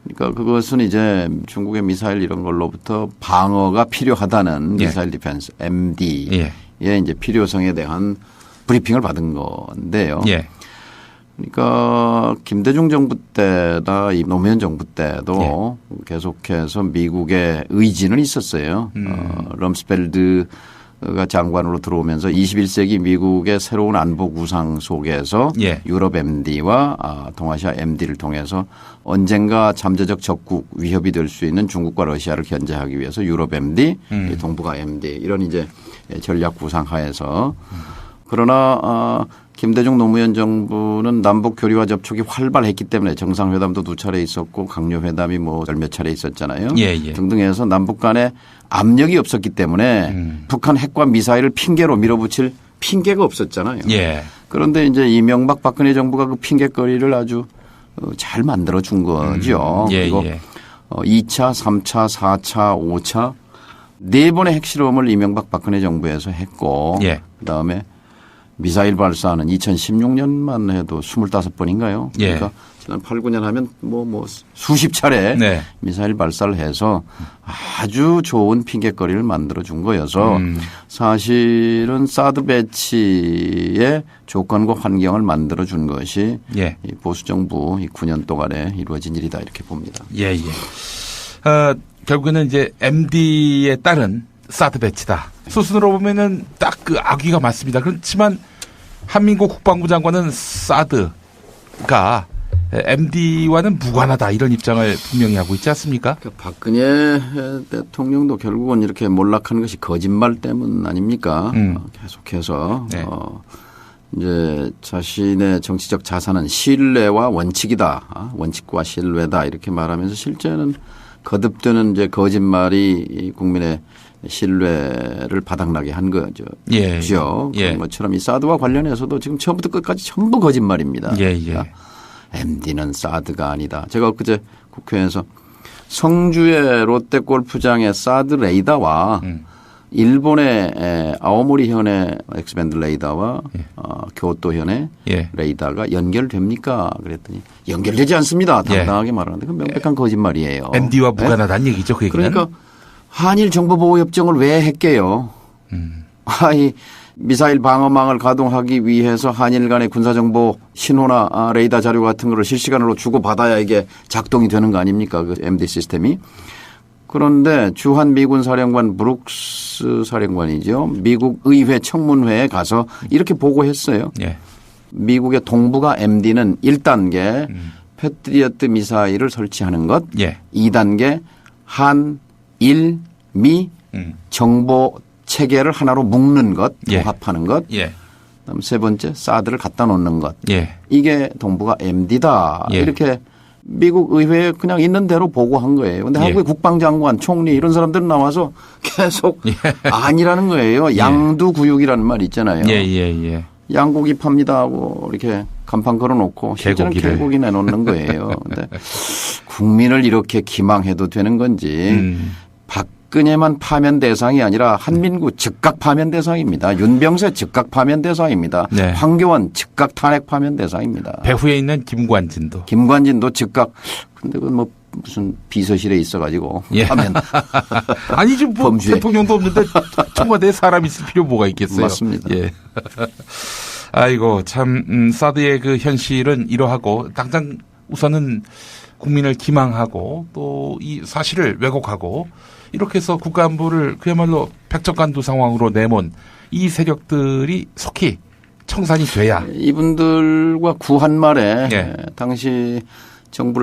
그러니까 그것은 이제 중국의 미사일 이런 걸로부터 방어가 필요하다는 미사일 디펜스 MD의 이제 필요성에 대한 브리핑을 받은 건데요. 예. 그러니까 김대중 정부 때나 이 노무현 정부 때도 계속해서 미국의 의지는 있었어요. 럼스펠드가 장관으로 들어오면서 21세기 미국의 새로운 안보 구상 속에서 유럽 MD와 동아시아 MD를 통해서 언젠가 잠재적 적국 위협이 될 수 있는 중국과 러시아를 견제하기 위해서 유럽 MD, 동북아 MD 이런 이제 전략 구상하에서 그러나 김대중 노무현 정부는 남북 교류와 접촉이 활발했기 때문에 정상회담도 2차례 있었고 강요회담이 뭐 몇 차례 있었잖아요. 등등 해서 남북 간에 압력이 없었기 때문에 북한 핵과 미사일을 핑계로 밀어붙일 핑계가 없었잖아요. 그런데 이제 이명박 박근혜 정부가 그 핑계거리를 아주 잘 만들어 준 거죠. 그리고 2차, 3차, 4차, 5차 4번의 핵실험을 이명박 박근혜 정부에서 했고 그다음에 미사일 발사는 2016년만 해도 25번인가요? 그러니까 지난 8, 9년 하면 뭐 수십 차례 미사일 발사를 해서 아주 좋은 핑계거리를 만들어 준 거여서 사실은 사드 배치의 조건과 환경을 만들어 준 것이 이 보수 정부 이 9년 동안에 이루어진 일이다 이렇게 봅니다. 결국에는 이제 MD에 따른 사드 배치다. 수순으로 보면은 딱 그 악의가 맞습니다. 그렇지만 한민국 국방부 장관은 사드가 MD와는 무관하다 이런 입장을 분명히 하고 있지 않습니까? 그러니까 박근혜 대통령도 결국은 이렇게 몰락하는 것이 거짓말 때문 아닙니까? 계속해서 이제 자신의 정치적 자산은 신뢰와 원칙이다. 원칙과 신뢰다 이렇게 말하면서 실제는 거듭되는 이제 거짓말이 국민의 신뢰를 바닥나게 한 거죠. 그런 것처럼 이 사드와 관련해서도 지금 처음부터 끝까지 전부 거짓말입니다. 그러니까 MD는 사드가 아니다. 제가 엊그제 국회에서 성주의 롯데골프장의 사드 레이더와 일본의 아오모리 현의 엑스밴드 레이더와 교토 현의 레이더가 연결됩니까? 그랬더니 연결되지 않습니다. 당당하게 말하는데 그건 명백한 거짓말이에요. MD와 무관하다는 얘기죠. 그 얘기는. 그러니까 한일 정보보호협정을 왜 했게요? 이 미사일 방어망을 가동하기 위해서 한일 간의 군사정보 신호나 레이더 자료 같은 거를 실시간으로 주고받아야 이게 작동이 되는 거 아닙니까? 그 MD 시스템이. 그런데 주한 미군 사령관 브룩스 사령관이죠. 미국 의회 청문회에 가서 이렇게 보고했어요. 미국의 동북아 MD는 1단계 패트리어트 미사일을 설치하는 것. 2단계 한일 미 정보 체계를 하나로 묶는 것, 통합하는 것. 그다음 세 번째 사드를 갖다 놓는 것. 이게 동북아 MD다. 이렇게 미국 의회에 그냥 있는 대로 보고한 거예요. 그런데 한국의 국방장관, 총리 이런 사람들은 나와서 계속 아니라는 거예요. 양두구육이라는 말 있잖아요. 양고기 팝니다 하고 이렇게 간판 걸어놓고 실제는 개고기 내놓는 거예요. 그런데 국민을 이렇게 기망해도 되는 건지 박근혜만 파면 대상이 아니라 한민구 즉각 파면 대상입니다. 윤병세 즉각 파면 대상입니다. 황교안 즉각 탄핵 파면 대상입니다. 배후에 있는 김관진도 즉각. 근데 그건 뭐 무슨 비서실에 있어가지고 파면. 아니지 뭐 대통령도 없는데 청와대에 사람 있을 필요 뭐가 있겠어요. 맞습니다. 아이고 참 사드의 그 현실은 이러하고 당장 우선은 국민을 기망하고 또 이 사실을 왜곡하고 이렇게 해서 국가안보를 그야말로 백척간두 상황으로 내몬 이 세력들이 속히 청산이 돼야 이분들과 구한 말에 당시 정부를